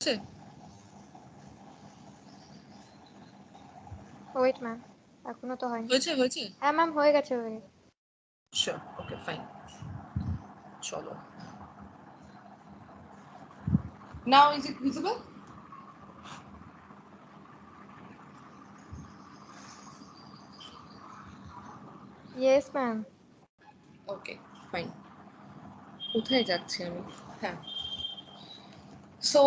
হচ্ছে? Wait ma'am, এখনো তো হয়নি। হয়েছে? হ্যাঁ ম্যাম, হয়ে গেছে। Sure, okay, fine. চলো। Now is it visible? Yes ma'am. Okay, fine. কোথায় যাচ্ছি আমি? হ্যাঁ। So,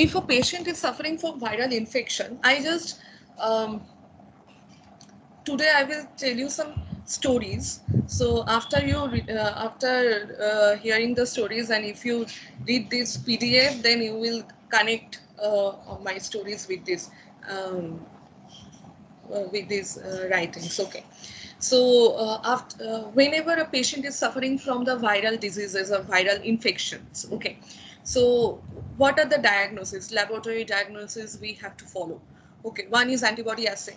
if a patient is suffering from viral infection, today I will tell you some stories. So after hearing the stories, and if you read this PDF, then you will connect my stories with these writings. Okay. So whenever a patient is suffering from the viral diseases or viral infections, okay, so what are the diagnoses, laboratory diagnoses we have to follow? Okay, one is antibody assay.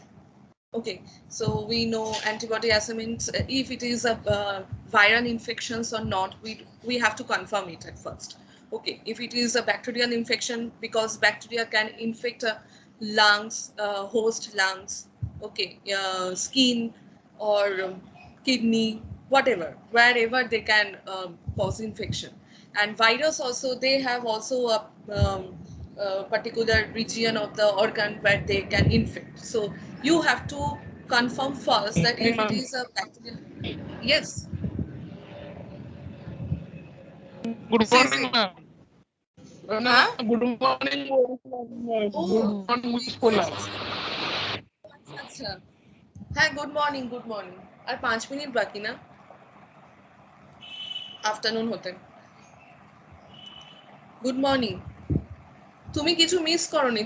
Okay, so we know antibody assay means if it is a viral infections or not, we have to confirm it at first. Okay, if it is a bacterial infection, because bacteria can infect lungs, host lungs, okay, skin, or kidney, whatever, wherever they can cause infection. And virus also, they have also a particular region of the organ where they can infect. So you have to confirm first that if it is a bacterial. Yes. Good Say, morning, say. ma'am. Huh? Good morning. Oh. Good morning, Miss Pola. আচ্ছা, হ্যাঁ, good morning, আর 5 minute বাকি না afternoon হতে। Good morning. তুমি কিছু miss করনি,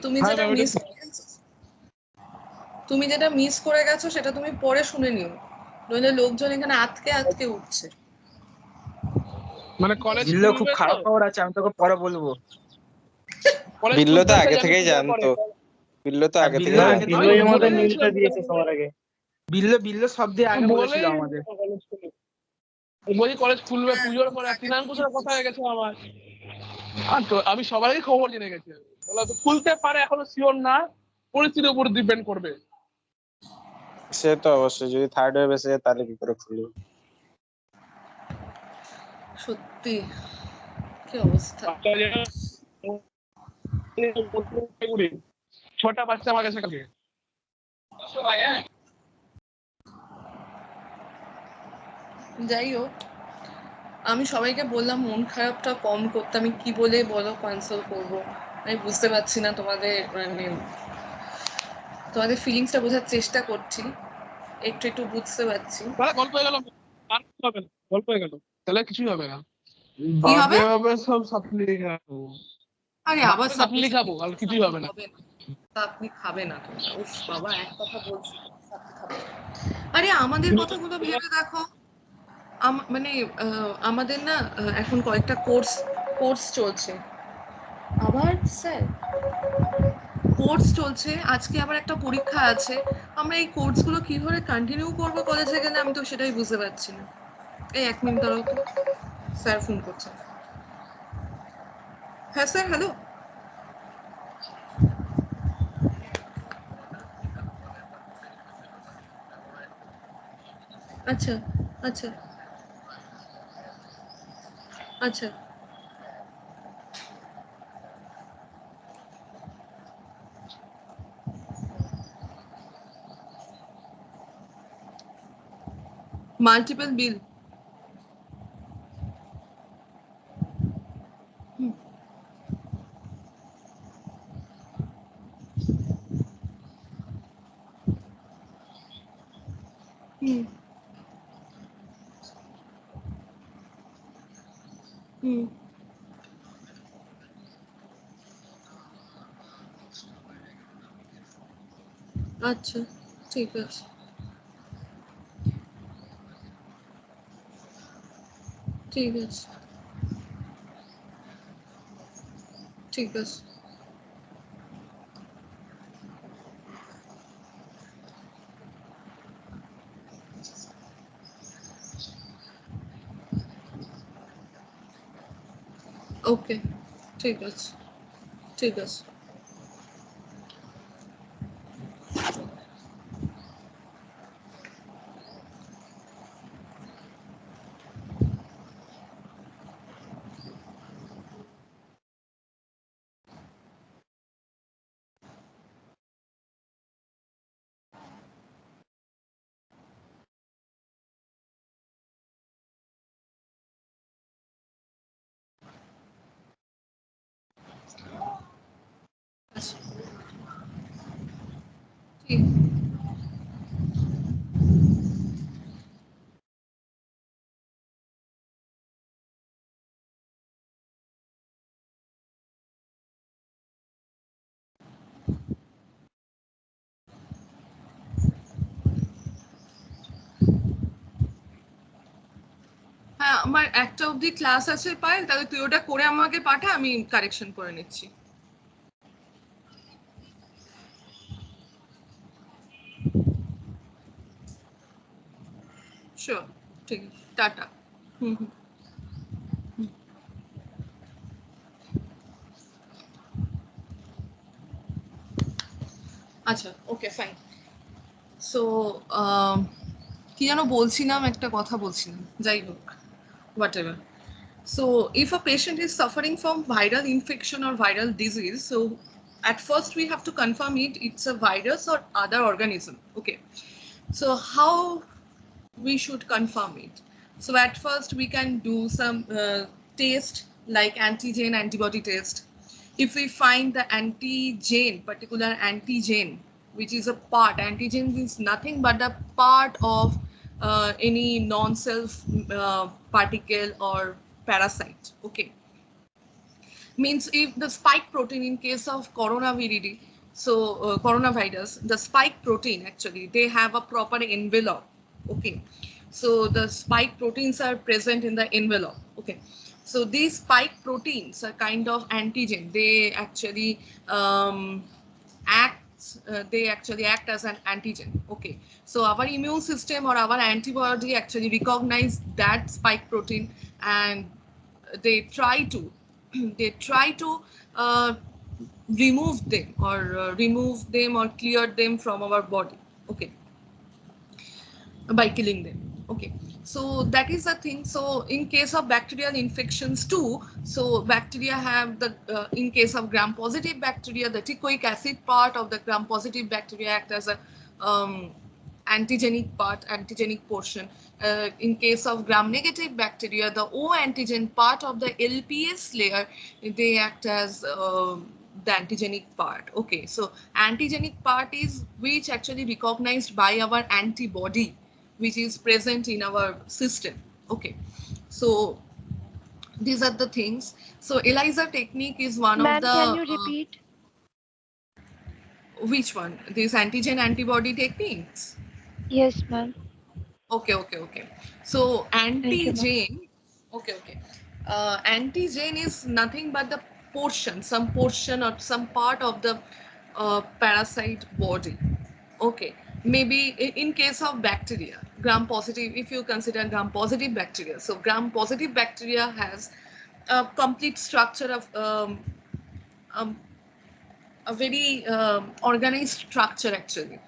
তুমি যেটা মিস করে গেছো সেটা তুমি পরে শুনে নিও, নইলে লোকজন এখানে আটকে উঠছে। মানে কলেজ বিল্লো খুব খারাপ খবর আছে, আমি তোকে পরে বলবো। বিল্লো তো আগে থেকেই জানতো, বিল্লো তো আগে থেকেই জানতো। বিল্লোই আমাদের নিউজটা দিয়েছে সবার আগে। বিল্লো সব দিয়ে আগে বলেছিল আমাদের। বলি কলেজ খুলবে পুজোর পরে, তিনাঙ্কুশের কথা হয়ে গেছে আমার। আর তো আমি সবারই খবর জেনে গেছি, খুলতে পারে, এখনো শিওর না, পরিস্থিতির উপর ডিপেন্ড করবে। সে তো অবশ্যই, যদি থার্ড ওয়েভ এসে যায় তাহলে কি করে খুলবে। সত্যি কি অবস্থা। 6টা বাচ্চা আমার কাছে কালকে। যাই হোক, আমি সবাইকে বললাম মন খারাপটা কম করতে, আমি কি বলে বলো কনসোল করবো, আমি বুঝতে পারছি না। তোমাদের ফিলিংসটা বোঝার চেষ্টা করছি, একটু বুঝতে পারছি। গল্প হয়ে গেল, গল্প হয়ে গেল, তাহলে কিছুই হবে না। কি হবে? সব সাপ্লি খাবো। আরে আবার সাপ্লি খাবো, আর কিছুই হবে না। আপনি খাবে না তো? উফ বাবা, এক কথা বলছি, আরে আমাদের কথাগুলো ভেবে দেখো। মানে আমাদের না এখন কয়েকটা কোর্স চলছে। আবার স্যার কোর্স চলছে, আজকে আবার একটা পরীক্ষা আছে। আমরা এই কোর্সগুলো কিভাবে কন্টিনিউ করবো কলেজে গেলে, আমি তো সেটাই বুঝতে পারছি না। এই 1 মিনিট দাঁড়াও তো, স্যার ফোন করছেন। হ্যাঁ স্যার, হ্যালো। আচ্ছা আচ্ছা আচ্ছা, মাল্টিপল বিল। হুম হুম, আচ্ছা ঠিক আছে, ঠিক আছে, ঠিক আছে। ওকে, ঠিক আছে। ঠিক আছে। আচ্ছা, ঠিক। হ্যাঁ, আমার একটা অবধি ক্লাস আছে পায়েল, তাহলে তুই ওটা করে আমাকে পাঠা, আমি কারেকশন করে নিচ্ছি। শিওর, ঠিক আছে, টাটা। হুম হুম। আচ্ছা, ওকে, ফাইন। সো কি যেন বলছিলাম, একটা কথা বলছিলাম, যাই হোক, whatever. So if a patient is suffering from viral infection or viral disease, so at first we have to confirm it's a virus or other organism. Okay. So how we should confirm it? So at first we can do some test like antigen antibody test. If we find the antigen, particular antigen, which is a part, antigen is nothing but a part of any non-self particle or parasite. Okay. Means if the spike protein in case of coronavirus, so coronavirus, the spike protein actually, they have a proper envelope. Okay. So the spike proteins are present in the envelope. Okay. So these spike proteins are kind of antigen. They actually they actually act as an antigen. Okay. So our immune system or our antibody actually recognize that spike protein, and they try to they try to remove them or clear them from our body. Okay. By killing them. Okay. So that is the thing. So in case of bacterial infections too, so bacteria have the in case of gram positive bacteria, the teichoic acid part of the gram positive bacteria act as a antigenic portion. In case of gram negative bacteria, the O antigen part of the LPS layer, they act as the antigenic part. Okay, so antigenic part is which actually recognized by our antibody, which is present in our system. Okay, so these are the things. So ELISA technique is one of Ma'am, the can you repeat? which one? These antigen antibody techniques. Yes, ma'am. Okay. So Thank you, ma'am. antigen, okay. Antigen is nothing but the portion, some portion or some part of the parasite body. Okay, maybe in case of bacteria, gram positive, if you consider gram positive bacteria, so gram positive bacteria has a complete structure of um, a very organized structure actually,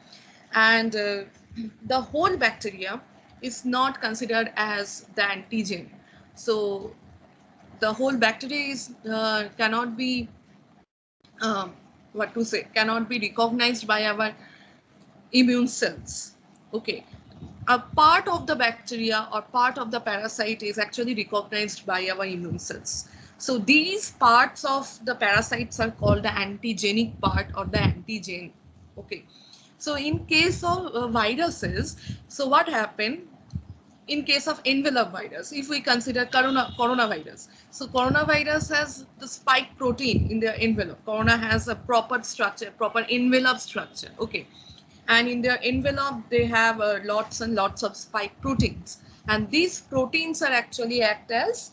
and the whole bacteria is not considered as the antigen. So the whole bacteria is cannot be what to say, cannot be recognized by our immune cells. Okay, a part of the bacteria or part of the parasite is actually recognized by our immune cells. So these parts of the parasites are called the antigenic part or the antigen. Okay. So in case of viruses, so what happened in case of envelope virus, if we consider coronavirus, so coronavirus has the spike protein in the envelope. Corona has a proper structure, proper envelope structure. Okay, and in their envelope they have lots and lots of spike proteins, and these proteins are actually act as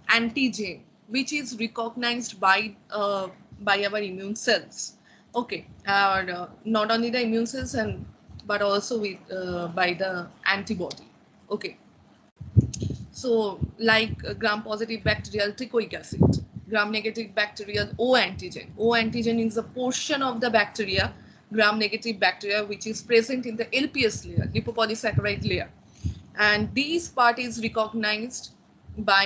antigen, which is recognized by our immune cells. Okay, not only the immune cells and but also with by the antibody. Okay, so like gram positive bacterial teichoic acid, gram-negative bacterial O antigen. O antigen is a portion of the bacteria, gram-negative bacteria, which is present in the LPS layer, lipopolysaccharide layer. And this part is recognized by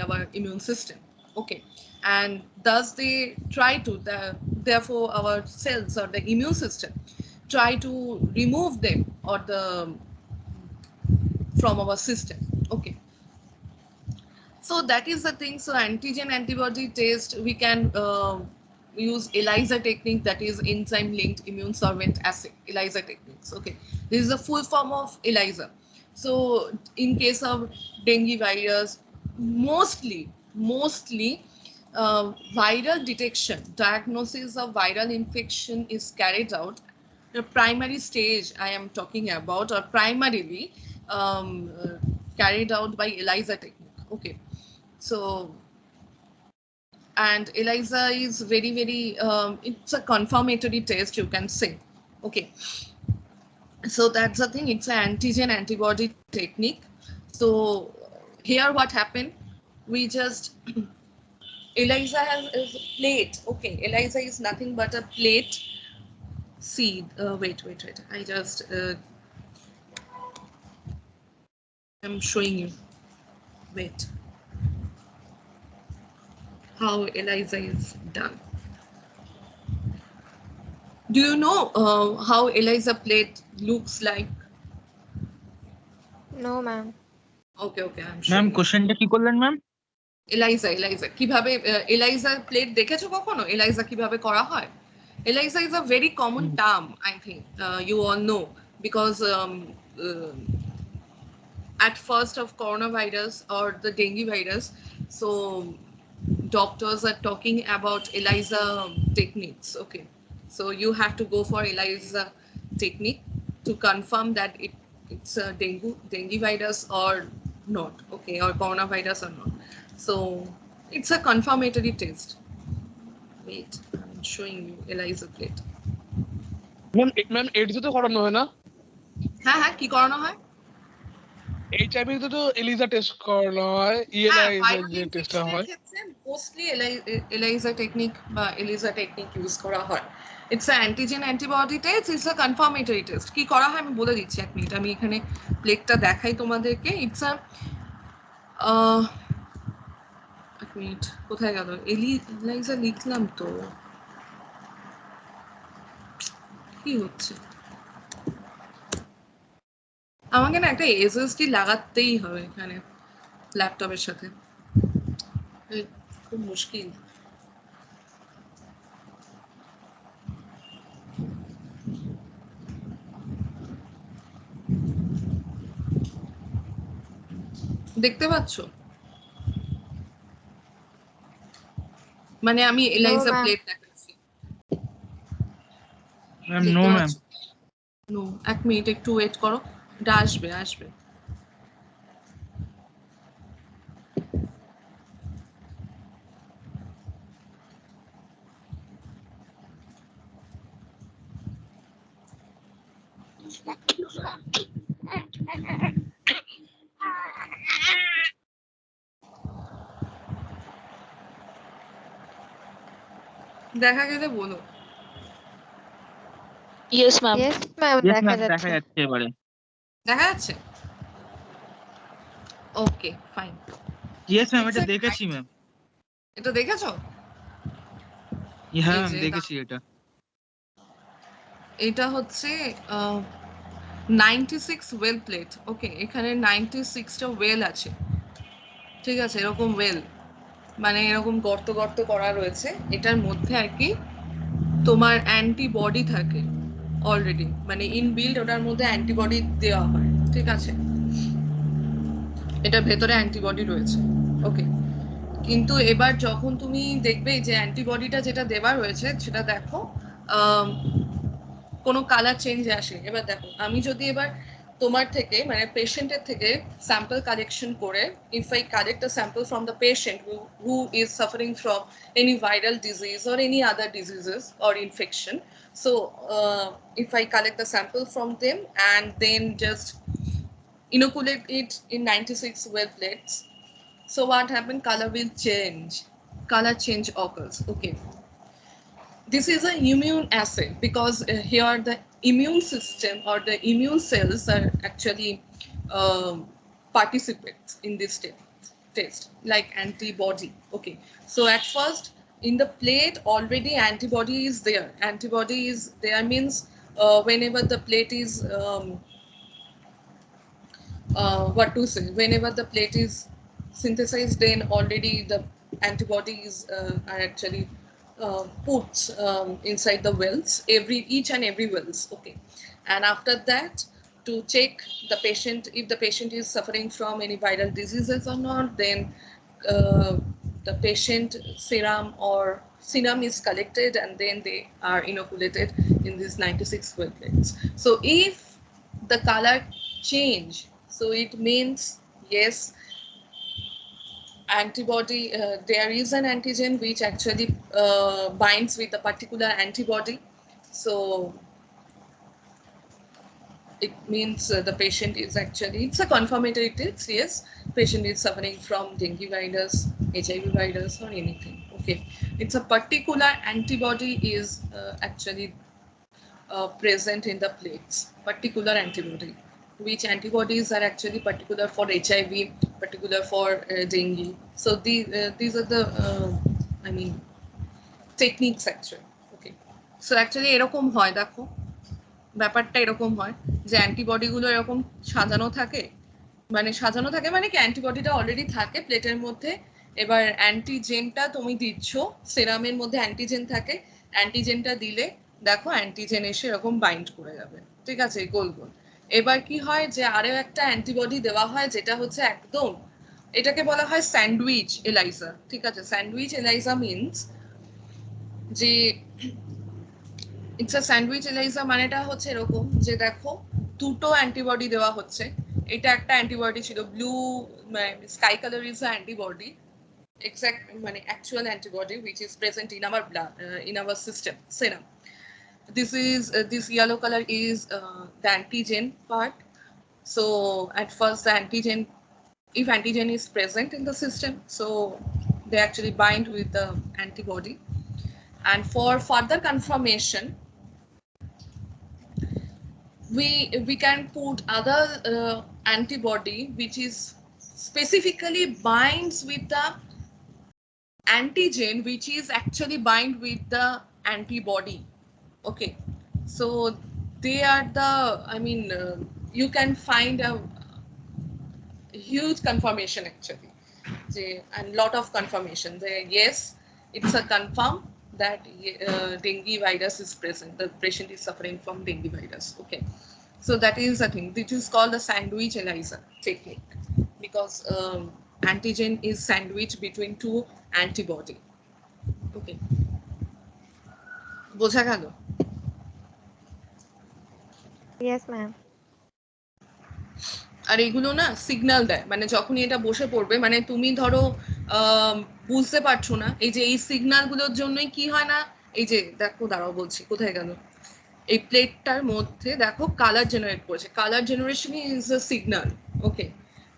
our immune system. Okay, and thus they try to therefore our cells or the immune system try to remove them or from our system. Okay, so that is the thing. So antigen antibody test, we can use ELISA technique, that is enzyme linked immune sorbent assay, ELISA techniques. Okay, this is the full form of ELISA. So in case of dengue virus, mostly viral detection, diagnosis of viral infection is carried out. The primary stage I am talking about, or primarily carried out by ELISA technique. Okay, so, and ELISA is very it's a confirmatory test, you can say. Okay, so that's the thing, it's an antigen antibody technique. So here what happened, we just ELISA has is a plate. Okay, ELISA is nothing but a plate. See, wait, I just I'm showing you. Wait, how ELISA is done. Do you know how ELISA plate looks like? No, ma'am. Okay, I'm ma'am showing you. কোশ্চেনটা কি করলেন ma'am? ELISA কিভাবে ELISA plate দেখেছো কখনো? ELISA কিভাবে করা হয়? ELISA is a very common term, I think you all know, because at first of coronavirus or the dengue virus, so doctors are talking about ELISA techniques. Okay, so you have to go for ELISA technique to confirm that it's a dengue virus or not. Okay, or coronavirus or not. So it's a confirmatory test. Wait, I'm showing you ELISA plate. Ma'am AIDS তো করানো হয় না? হ্যাঁ কি করানো হয়? HIV তো Eliza test করানো হয়, ইএলআইসা যে টেস্টটা হয় মোস্টলি ELISA টেকনিক বা ELISA টেকনিক ইউজ করা হয়। It's a antigen antibody test, it's a confirmatory test. কি করা হয় আমি বলে দিচ্ছি, এক মিনিট আমি এখানে প্লেটটা দেখাই তোমাদেরকে। ইটস আ এক মিনিট, কোথায় গেল? ELISA লিখলাম তো, কি হচ্ছে? আমাকে না একটা এসএসডি লাগাতেই হবে এখানে ল্যাপটপের সাথে, খুব মুশকিল। দেখতে পাচ্ছ? মানে আমি ELISA ma'am. প্লেট দেখাচ্ছি। Ma'am no ma'am. নো, এক মিনিট একটু ওয়েট করো, এটা আসবে। দেখা গেলে বলো। Yes, ma'am. Yes, ma'am. Yes দেখা ম্যাম, দেখা যাচ্ছে। যাচ্ছে এবারে। দেখা যাচ্ছে? ওকে, ফাইন। ইয়েস ম্যাম, এটা দেখেছি ম্যাম। এটা দেখেছো? হ্যাঁ এই ম্যাম, যে দেখেছি এটা। এটা হচ্ছে 96 ওয়েল প্লেট। ওকে, এখানে 96টা ওয়েল আছে, ঠিক আছে? এরকম ওয়েল মানে এরকম গর্ত করা রয়েছে, এটার মধ্যে আর কি তোমার অ্যান্টিবডি থাকে অলরেডি, মানে ইনবিল্ড ওটার মধ্যে অ্যান্টিবডি দেওয়া হয়, ঠিক আছে? এটার ভেতরে অ্যান্টিবডি রয়েছে। ওকে, কিন্তু এবার যখন তুমি দেখবে যে অ্যান্টিবডিটা যেটা দেওয়া রয়েছে সেটা দেখো কোনো কালার চেঞ্জ আসে। এবার দেখো, আমি যদি এবার তোমার থেকে মানে পেশেন্টের থেকে স্যাম্পল কালেকশন করে, if I collect a sample from the patient who is suffering from any viral disease or any other diseases or infection, so if I collect the sample from them and then just inoculate it in 96 well plates, So what happened? Color will change. Color change occurs. Okay. This is an immune assay because here the immune system or the immune cells are actually participates in this test, like antibody. Okay. So at first in the plate already antibody is there. Antibody is there means whenever the plate is what to say, whenever the plate is synthesized, then already the antibodies are actually put inside the wells, each and every wells. Okay. And after that, to check the patient, if the patient is suffering from any viral diseases or not, then uh, the patient serum is collected and then they are inoculated in these 96 well plates. So if the color change, so it means yes, antibody, there is an antigen which actually binds with a particular antibody. So it means the patient is actually, it's a confirmatory test, yes, patient is suffering from dengue virus, HIV virus or anything. Okay, it's a particular antibody is actually present in the plates, particular antibody. Which antibodies are actually particular for HIV, particular for dengue. So these are the, I mean, techniques actually. Okay. So actually এরকম হয়, দেখো ব্যাপারটা এরকম হয় যে antibody গুলো এরকম সাজানো থাকে, মানে কি অ্যান্টিবডিটা অলরেডি থাকে প্লেটের মধ্যে, এবার অ্যান্টিজেনটা তুমি দিচ্ছ, সেরামের মধ্যে অ্যান্টিজেন থাকে, অ্যান্টিজেনটা দিলে দেখো অ্যান্টিজেন এসে এরকম বাইন্ড করে যাবে, ঠিক আছে, গোল গোল। এবার কি হয় যে আরো একটা অ্যান্টিবডি দেওয়া হয় যেটা হচ্ছে একদম, এটাকে বলা হয় স্যান্ডউইচ এলাইজা, ঠিক আছে। স্যান্ডউইচ এলাইজা মিনস যে ইটস আ স্যান্ডউইচ এলাইজা, মানেটা হচ্ছে এরকম যে দেখো দুটো অ্যান্টিবডি দেওয়া হচ্ছে, এটা একটা অ্যান্টিবডি ছিল blue sky colour is a antibody, exact মানে actual antibody which is present in our blood, in our system serum. This yellow color is the antigen part. So at first the antigen, if antigen is present in the system, so they actually bind with the antibody, and for further confirmation we can put other antibody which is specifically binds with the antigen which is actually bind with the antibody. Okay, so they are the, I mean, you can find a huge confirmation actually, and lot of confirmation there. Yes, it's a confirm that dengue virus is present, the patient is suffering from dengue virus. Okay, so that is the thing, this is called the sandwich ELISA technique, because antigen is sandwiched between two antibody. Okay, বোঝা গেল? Yes, ma'am. আর এগুলো না signal দেয়, মানে যখনই এটা বসে পড়বে, মানে তুমি ধরো বুঝতে পারছো না, এই যে এই সিগন্যাল গুলোর জন্যই কি হয় না, এই যে দেখো দাঁড়াও বলছি, কোথায় গেল, এই প্লেটটার মধ্যে দেখো কালার জেনারেট করেছে, colour generation is a signal. Okay,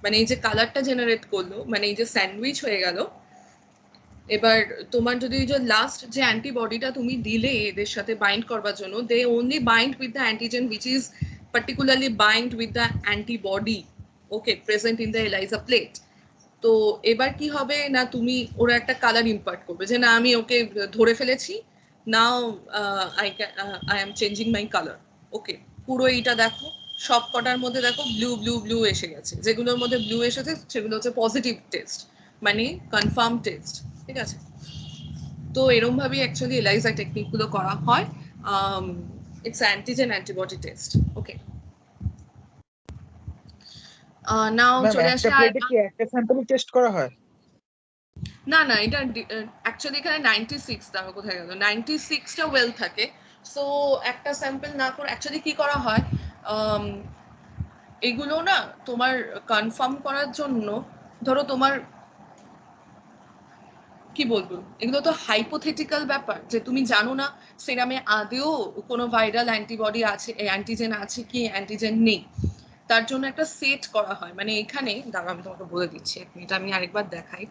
মানে এই যে কালারটা জেনারেট করলো, মানে এই যে স্যান্ডউইচ হয়ে গেল, এবার তোমার যদি যে লাস্ট যে অ্যান্টিবডিটা তুমি দিলে এদের সাথে বাইন্ড করবার জন্য, they only bind with the antigen which is particularly bind with the antibody, okay, present in the ELISA plate. তো এবার কি হবে না, তুমি ওরা একটা কালার ইম্পার্ট করবে যে না আমি ওকে ধরে ফেলেছি, now I am changing my colour. Okay, পুরো এইটা দেখো সব কটার মধ্যে দেখো ব্লু ব্লু ব্লু এসে গেছে, যেগুলোর মধ্যে ব্লু এসেছে সেগুলো হচ্ছে পজিটিভ টেস্ট, মানে কনফার্ম টেস্ট, ঠিক আছে। তো এরকম ভাবেই অ্যাকচুয়ালি ELISA টেকনিক গুলো করা হয়। It's antigen antibody test. Okay. Now চলে আসে একটা স্যাম্পল টেস্ট করা হয়? না না, এটা অ্যাকচুয়ালি এখানে 96 দাও কোথায় গেল, 96টা ওয়েল থাকে, সো একটা স্যাম্পল না করে অ্যাকচুয়ালি কি করা হয়, এগুলো না তোমার কনফার্ম করার জন্য, ধরো তোমার কি বলবো, এগুলো তো হাইপোথেটিক্যাল ব্যাপার, যে তুমি জানো না সেরামে আদেও কোনো ভাইরাল অ্যান্টিবডি আছে, অ্যান্টিজেন আছে কি অ্যান্টিজেন নেই, তার জন্য একটা সেট করা হয়, মানে এখানে দাঁড়াও আমি তোমাকে বলে দিচ্ছি, এক মিনিট আমি আরেকবার দেখাই।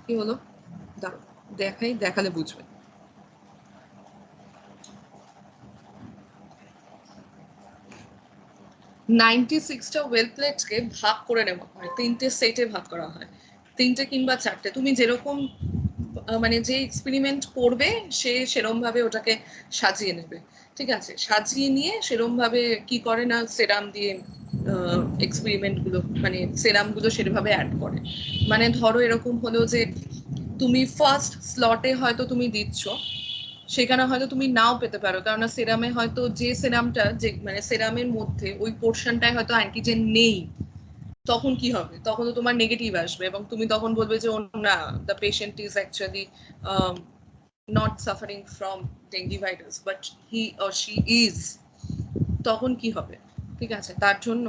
কি হলো দাঁড়াও দেখাই, দেখালে বুঝবে। টা ওয়েল প্লেটকে ভাগ করে নেওয়া হয়, 3টে সেটে ভাগ করা হয়, 3টে কিংবা 4টে, তুমি যেরকম মানে যে এক্সপেরিমেন্ট করবে সে সেরম ভাবে ওটাকে সাজিয়ে নেবে, ঠিক আছে? সাজিয়ে নিয়ে সেরম ভাবে কি করে না, সেরাম দিয়ে এক্সপেরিমেন্ট গুলো মানে সেরাম গুলো সেভাবে অ্যাড করে। মানে ধরো এরকম হলো যে তুমি ফার্স্ট স্লটে হয়তো তুমি দিচ্ছ, সেখানে হয়তো তুমি নাও পেতে পারো, কারণ সেরামে হয়তো যে সেরামটা যে মানে সেরামের মধ্যে ওই পোর্শনটায় হয়তো অ্যান্টিজেন নেই, তখন কি হবে? তখন তো তোমার নেগেটিভ আসবে এবং তুমি তখন বলবে যে ও না, the patient is actually not suffering from dengue virus but he or she is. তখন কি হবে? ঠিক আছে, তার জন্য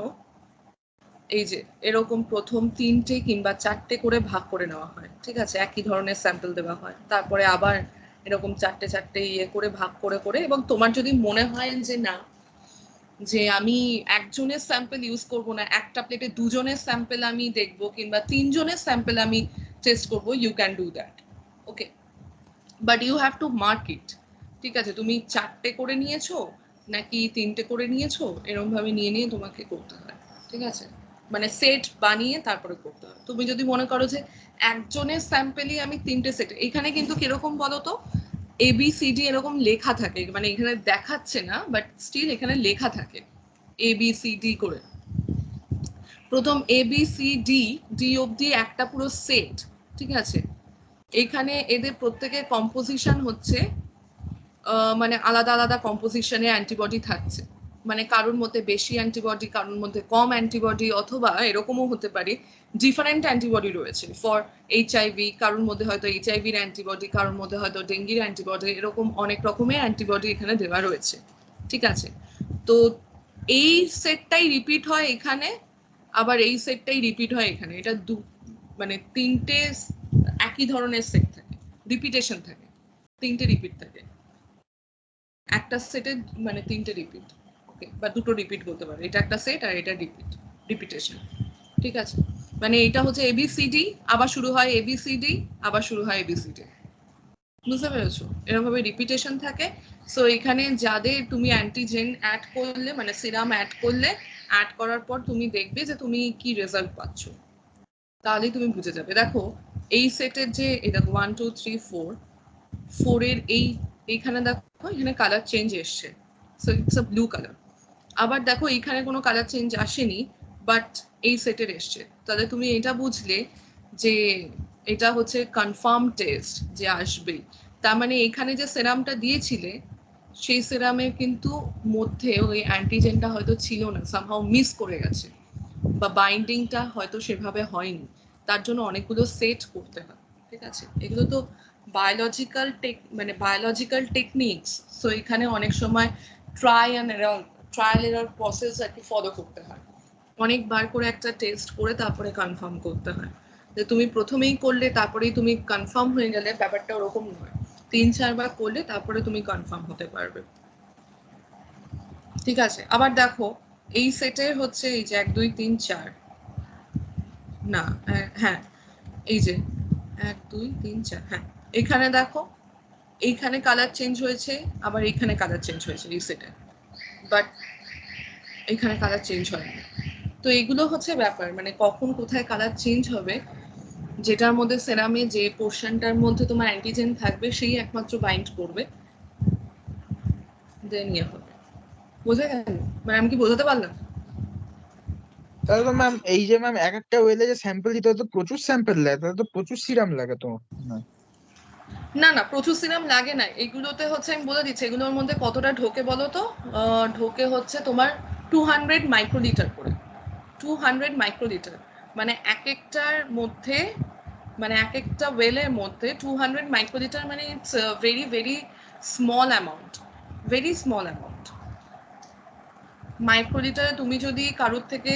এই যে এরকম প্রথম 3টে কিংবা 4টে করে ভাগ করে নেওয়া হয়, ঠিক আছে? একই ধরনের স্যাম্পল দেওয়া হয়, তারপরে আবার এরকম 4টে ইয়ে করে ভাগ করে করে, এবং তোমার যদি মনে হয় যে না, যে আমি একজনের স্যাম্পল ইউজ করব না, একটা প্লেটে 2জনের স্যাম্পল আমি দেখবো কিংবা 3জনের স্যাম্পল আমি টেস্ট করব, you can do that, okay? But you have to mark it, ঠিক আছে? তুমি 4টে করে নিয়েছো নাকি 3টে করে নিয়েছো, এরকম ভাবে নিয়ে নিয়ে তোমাকে করতে হয়, ঠিক আছে? মানে সেট বানিয়ে তারপরে করতে হয়। তুমি যদি মনে করো যে একজনের স্যাম্পেলই আমি 3টে সেট, এখানে কিন্তু কিরকম বলো তো, ABCD এরকম লেখা থাকে, মানে এখানে দেখাচ্ছে না বাট স্টিল এখানে লেখা থাকে ABCD করে। প্রথম ABCD অবধি একটা পুরো সেট, ঠিক আছে? এখানে এদের প্রত্যেকের কম্পোজিশন হচ্ছে মানে আলাদা আলাদা কম্পোজিশনে অ্যান্টিবডি থাকছে, মানে কারোর মধ্যে বেশি অ্যান্টিবডি, কারোর মধ্যে কম অ্যান্টিবডি, অথবা এরকমও হতে পারে ডিফারেন্ট অ্যান্টিবডি রয়েছে ফর HIV, কারোর মধ্যে হয়তো HIV-র অ্যান্টিবডি, কারোর মধ্যে হয়তো ডেঙ্গির অ্যান্টিবডি, এরকম অনেক রকমের অ্যান্টিবডি এখানে দেওয়া রয়েছে, ঠিক আছে? তো এই সেটটাই রিপিট হয় এখানে, আবার এই সেটটাই রিপিট হয় এখানে, এটা মানে 3টে একই ধরনের সেট থাকে, রিপিটেশন থাকে, 3টে রিপিট থাকে একটা সেটে, মানে 3টে রিপিট, ওকে? বা 2টো রিপিট বলতে পারো, এটা একটা সেট আর এটা রিপিটেশন, ঠিক আছে? মানে এটা হচ্ছে ABCD, আবার শুরু হয় ABCD, আবার শুরু হয় ABCD, বুঝতে পেরেছো? এরকম ভাবে রিপিটেশন থাকে। সো এখানে যাদের তুমি অ্যান্টিজেন অ্যাড করলে, মানে সিরাম অ্যাড করলে, অ্যাড করার পর তুমি দেখবে যে তুমি কি রেজাল্ট পাচ্ছ, তাহলেই তুমি বুঝে যাবে। দেখো এই সেটের যে এটা 1 2 3 4 এর এইখানে দেখো এখানে কালার চেঞ্জ এসছে, so it's a blue colour. আবার দেখো এইখানে কোনো কালার চেঞ্জ আসেনি বাট এই সেটের এসছে, তাহলে তুমি এটা বুঝলে যে এটা হচ্ছে কনফার্ম টেস্ট যে আসবেই। তার মানে এখানে যে সেরামটা দিয়েছিলে সেই সেরামের কিন্তু মধ্যে ওই অ্যান্টিজেনটা হয়তো ছিল না, সামহাউ মিস করে গেছে, বা বাইন্ডিংটা হয়তো সেভাবে হয়নি, তার জন্য অনেকগুলো সেট করতে হয়, ঠিক আছে? এগুলো তো বায়োলজিক্যাল মানে বায়োলজিক্যাল টেকনিক্স, সো এখানে অনেক সময় ট্রায়াল এরর প্রসেস আর কি ফলো করতে হয়, অনেকবার করে একটা টেস্ট করে তারপরে কনফার্ম করতে হয়। যে তুমি প্রথমেই করলে তারপরেই তুমি কনফার্ম হয়ে গেলে, ব্যাপারটা ওরকম নয়, 3-4 বার করলে তারপরে তুমি কনফার্ম হতে পারবে, ঠিক আছে? আবার দেখো এই সেটের হচ্ছে এই যে 1 2 3 4 না, হ্যাঁ এই যে 1 2 3 4, হ্যাঁ এখানে দেখো এইখানে কালার চেঞ্জ হয়েছে, আবার এইখানে কালার চেঞ্জ হয়েছে এই সেটে, বাট এখানে কালার চেঞ্জ হয়নি। তো এগুলো হচ্ছে ব্যাপার, মানে কখন কোথায় কালার চেঞ্জ হবে, যেটার মধ্যে সেরামে যে পোর্শনটার মধ্যে তোমার অ্যান্টিজেন থাকবে সেই একমাত্র বাইন্ড করবে, দেন ইয়ে হবে। বোঝা গেল? মানে আমি কি বোঝাতে পারলাম? তাহলে তো ম্যাম এই যে ম্যাম এক একটা ওয়েলে যে স্যাম্পল দিতে হয় তো প্রচুর স্যাম্পল লাগে, তাহলে তো প্রচুর সিরাম লাগে তো না? না না, প্রচুর সিরাম লাগে না, এগুলোতে হচ্ছে আমি বলে দিচ্ছি এগুলোর মধ্যে কতটা ঢোকে বলো তো। ঢোকে হচ্ছে তোমার 200 মাইক্রোলিটার করে, 200 মাইক্রোলিটার, মানে এক একটার মধ্যে, মানে এক একটা ওয়েলের মধ্যে 200 মাইক্রোলিটার, মানে it's very very small amount, very small amount. মাইক্রোলিটারে তুমি যদি কারোর থেকে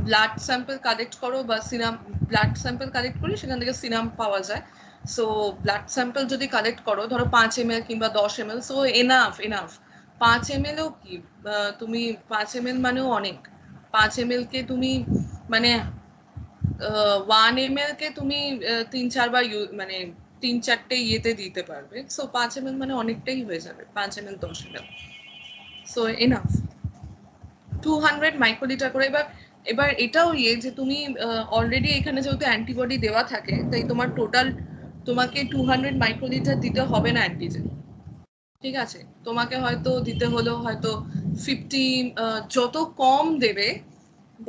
ব্লাড স্যাম্পল কালেক্ট করো বা সিরাম, ব্লাড স্যাম্পল কালেক্ট করি সেখান থেকে সিরাম পাওয়া যায়, সো ব্লাড স্যাম্পল যদি কালেক্ট করো ধরো 5 ml কিংবা 10 ml, সো এনাফ 5 ml ও কি তুমি 5 ml মানেও অনেক 5 ml কে তুমি মানে 1 ml কে তুমি 3-4 বার মানে 3-4টে ইয়েতে দিতে পারবে সো 5 ml মানে অনেকটাই হয়ে যাবে 5 ml 10 ml so enough 200 microlitre করে এবার এটাও যে তুমি অলরেডি এখানে যেহেতু অ্যান্টিবডি দেওয়া থাকে তাই তোমার টোটাল তোমাকে 200 মাইক্রোলিটার দিতে হবে না অ্যান্টিজেন ঠিক আছে তোমাকে হয়তো দিতে হলো হয়তো 50 যত কম দেবে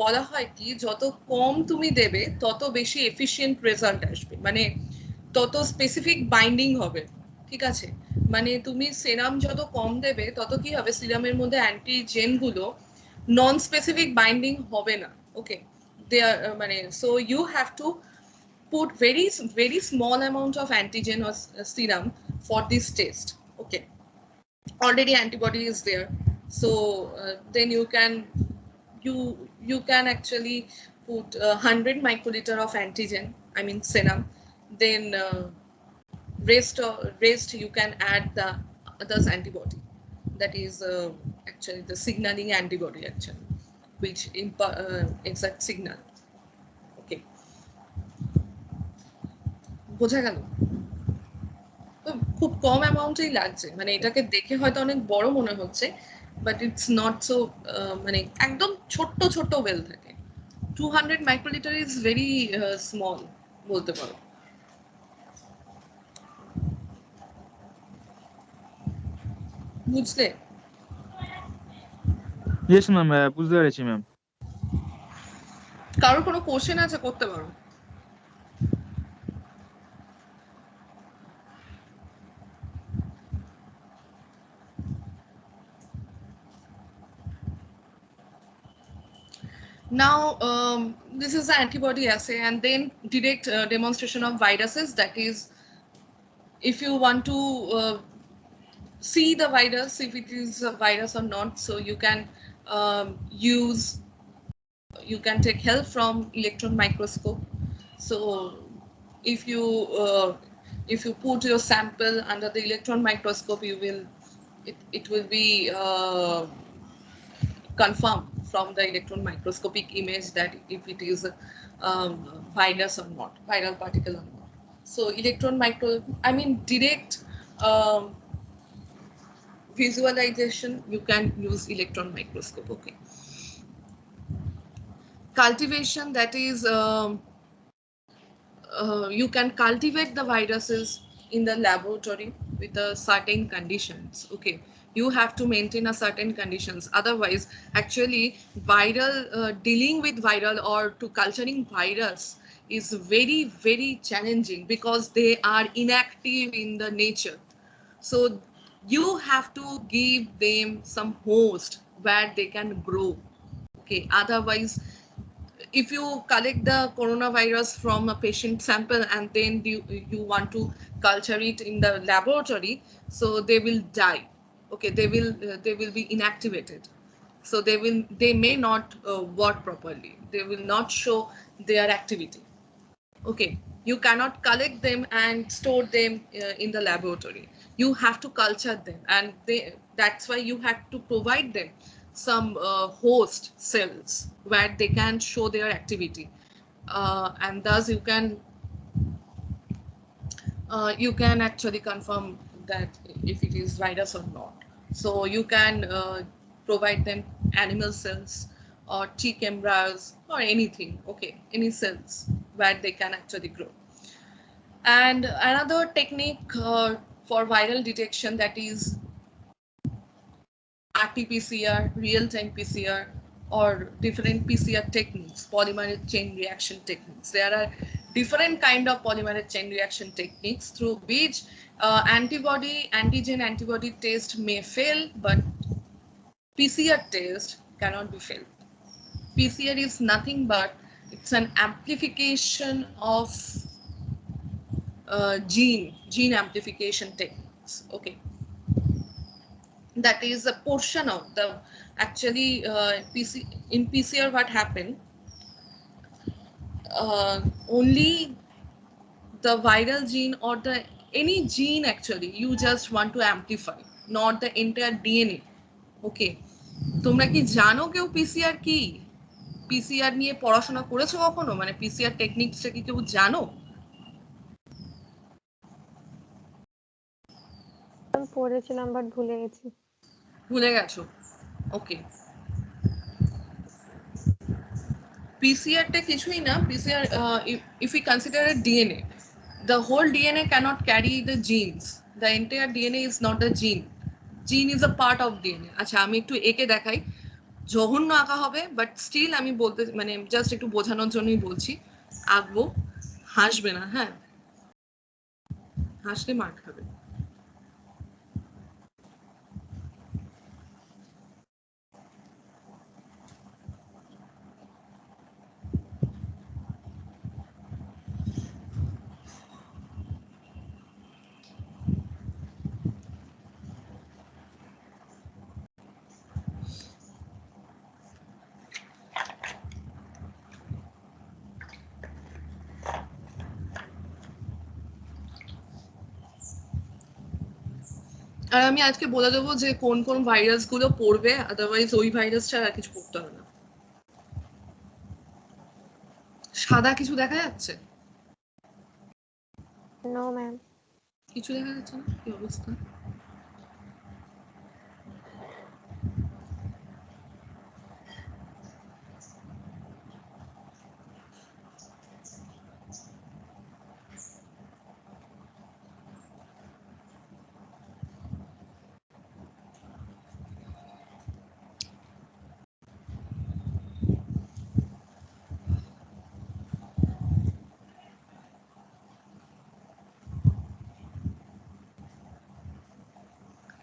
বলা হয় কি যত কম তুমি দেবে তত বেশি এফিশিয়েন্ট রেজাল্ট আসবে মানে তত স্পেসিফিক বাইন্ডিং হবে ঠিক আছে মানে তুমি সেরাম যত কম দেবে তত কি হবে সিরামের মধ্যে অ্যান্টিজেন গুলো নন স্পেসিফিক বাইন্ডিং হবে না ওকে দে আর মানে so you have to put very small amount of antigen or serum for this test okay already antibody is there so then you can actually put 100 microliter of antigen I mean serum then rest you can add the others antibody that is actually the signaling antibody actually which exact signal okay বোঝা গেল খুব কম অ্যামাউন্টেই লাগছে মানে এটাকে দেখে হয়তো অনেক বড় মনে হচ্ছে বাট ইটস নট সো মানে একদম ছোট্ট ছোট্ট ওয়েল থাকে 200 মাইক্রোলিটার ইজ ভেরি স্মল বলতে পারো বুঝলে ইয়েস ম্যাম বুঝতে পেরেছি ম্যাম কারোর কোনো কোশ্চেন আছে করতে পারো Now, this is the antibody assay and then direct demonstration of viruses. That is, if you want to see the virus, if it is a virus or not, so you can take help from electron microscope. So if you put your sample under the electron microscope, it will be confirmed from the electron microscopic image that if it is a virus or not, viral particle or not. So direct visualization, you can use electron microscope. Okay. Cultivation, that is you can cultivate the viruses in the laboratory with certain conditions. Okay, you have to maintain a certain conditions, otherwise actually viral dealing with viral or to culturing virus is very very challenging because they are inactive in the nature. So you have to give them some host where they can grow. Okay, otherwise if you collect the coronavirus from a patient sample and then you want to culture it in the laboratory, so they will die. Okay, they will be inactivated, so they may not work properly, they will not show their activity. Okay, you cannot collect them and store them in the laboratory. You have to culture them, and that's why you have to provide them some host cells where they can show their activity, and thus you can actually confirm that if it is virus or not. So you can provide them animal cells or chick embryos or anything, okay, any cells where they can actually grow. And another technique for viral detection, that is RT-PCR, real-time PCR, or different PCR techniques, polymerase chain reaction techniques. There are different kind of polymerase chain reaction techniques through which antigen-antibody test may fail, but PCR test cannot be failed. PCR is nothing but it's an amplification of gene amplification techniques. Okay, that is a portion of the actually in PCR what happened, only the viral gene or any gene actually you just want to amplify, not the entire DNA. ওকে, তোমরা কি জানো কেউ PCR কি? PCR নিয়ে পড়াশোনা করেছো কখনো? মানে পিসিআর টেকনিকসটা কি কেউ জানো? আমি পড়েছিলাম বাট ভুলে গেছি। ভুলে গেছো? ওকে, PCR টা কিছুই না। PCR, if we consider a DNA, the whole DNA cannot carry the genes. The entire DNA is not a gene. Gene is a part of DNA. আচ্ছা, আমি একটু এঁকে দেখাই, জঘন্য আঁকা হবে, বাট স্টিল আমি বলতে মানে জাস্ট একটু বোঝানোর জন্যই বলছি। আঁকবো, হাসবে না, হ্যাঁ, হাসলে মার খাবে। আর আমি আজকে বলে দেবো যে কোন কোন ভাইরাস গুলো পড়বে, আদারওয়াইজ ওই ভাইরাস ছাড়া আর কিছু পড়তে হবে না। সাদা কিছু দেখা যাচ্ছে? No ma'am. কিছু দেখা যাচ্ছে না, কি অবস্থা?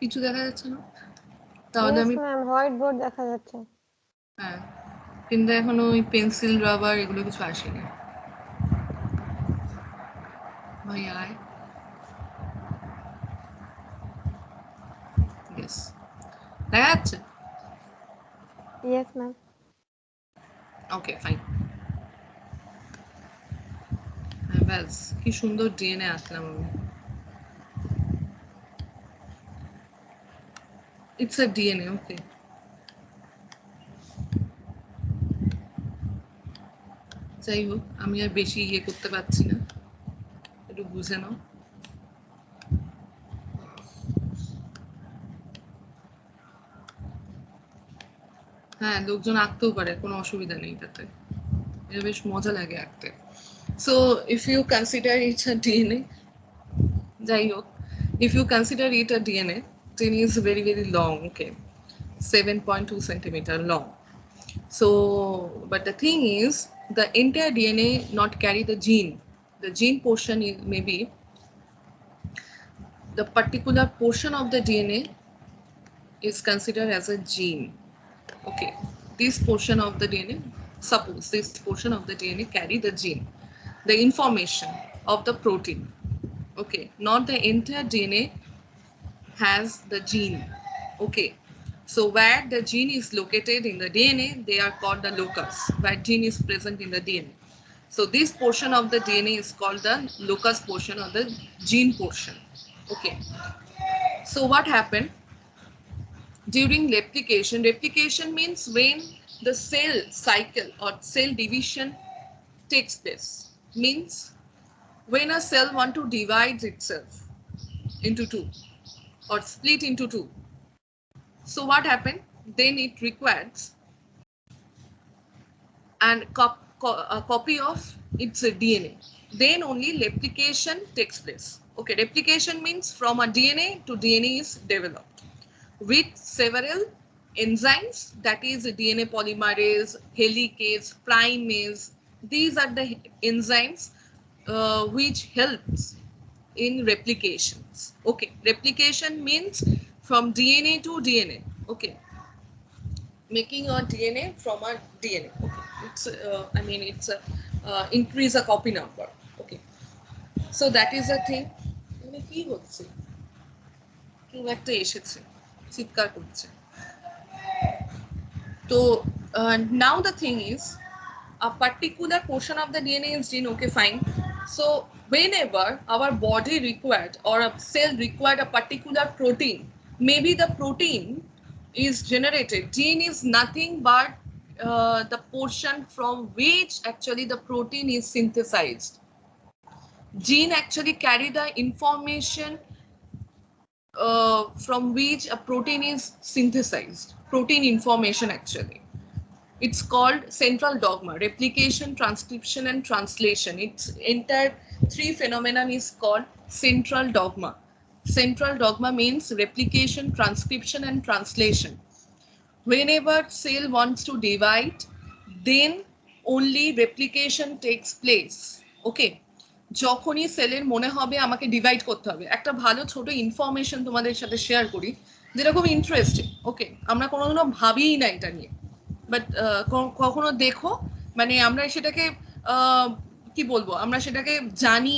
কিছু দেখা যাচ্ছে না? তাহলে ইয়েস আমি, ম্যাম, হোয়াইট বোর্ড দেখা যাচ্ছে। হ্যাঁ, কিন্তু এখনো ওই পেন্সিল রাবার এগুলো কিছু আসেনি। ভাই আয়, ইয়েস, দেখা যাচ্ছে? Yes ma'am. Okay, fine. ব্যাস, কি সুন্দর ডিএনএ আঁকলাম আমি। It's a DNA, okay. যাই হোক, আমি আর বেশি ইয়ে করতে পারছি না, একটু বুঝে নাও। হ্যাঁ, লোকজন আঁকতেও পারে, কোনো অসুবিধা নেই তাতে, এটা বেশ মজা লাগে আঁকতে। So if you consider it's a DNA, যাই হোক, if you consider it a DNA, then it's very very long, okay, 7.2 centimeter long. So, but the thing is, the entire DNA not carry the gene. The gene portion is maybe the particular portion of the DNA is considered as a gene. Okay, this portion of the DNA, suppose this portion of the DNA carry the gene, the information of the protein. Okay, not the entire DNA has the gene. Okay, so where the gene is located in the DNA, they are called the locus, where gene is present in the DNA. So this portion of the DNA is called the locus portion or the gene portion. Okay, so what happened during replication? Replication means when the cell cycle or cell division takes place, means when a cell want to divide itself into two or split into two. So what happened? Then it requires a copy of its DNA. Then only replication takes place. Okay, replication means from a DNA to DNA is developed with several enzymes, that is DNA polymerase, helicase, primase. These are the enzymes which helps in replications. Okay, replication means from DNA to DNA. Okay, making a DNA from a DNA. Okay, it's I mean it's a increase a copy number. Okay, so that is a thing. মানে কি হচ্ছে, কেউ একটা এসেছে, চিৎকার করছে। তো now the thing is, a particular portion of the DNA is gene. Okay, fine. So whenever our body required or a cell required a particular protein, maybe the protein is generated. Gene is nothing but the portion from which actually the protein is synthesized. Gene actually carry the information from which a protein is synthesized. Protein information actually. It's called central dogma: replication, transcription, and translation. Its entire three phenomenon is called central dogma. Central dogma means replication, transcription, and translation. Whenever cell wants to divide, then only replication takes place. Okay, যখনই সেলের মনে হবে আমাকে divide করতে হবে, একটা ভালো ছোট ইনফরমেশন তোমাদের সাথে শেয়ার করি যেটা খুব ইন্টারেস্টিং। ওকে, আমরা কোনোদিনও ভাবিই না এটা নিয়ে, বাট কখনো দেখো মানে আমরা সেটাকে কি বলবো, আমরা সেটাকে জানি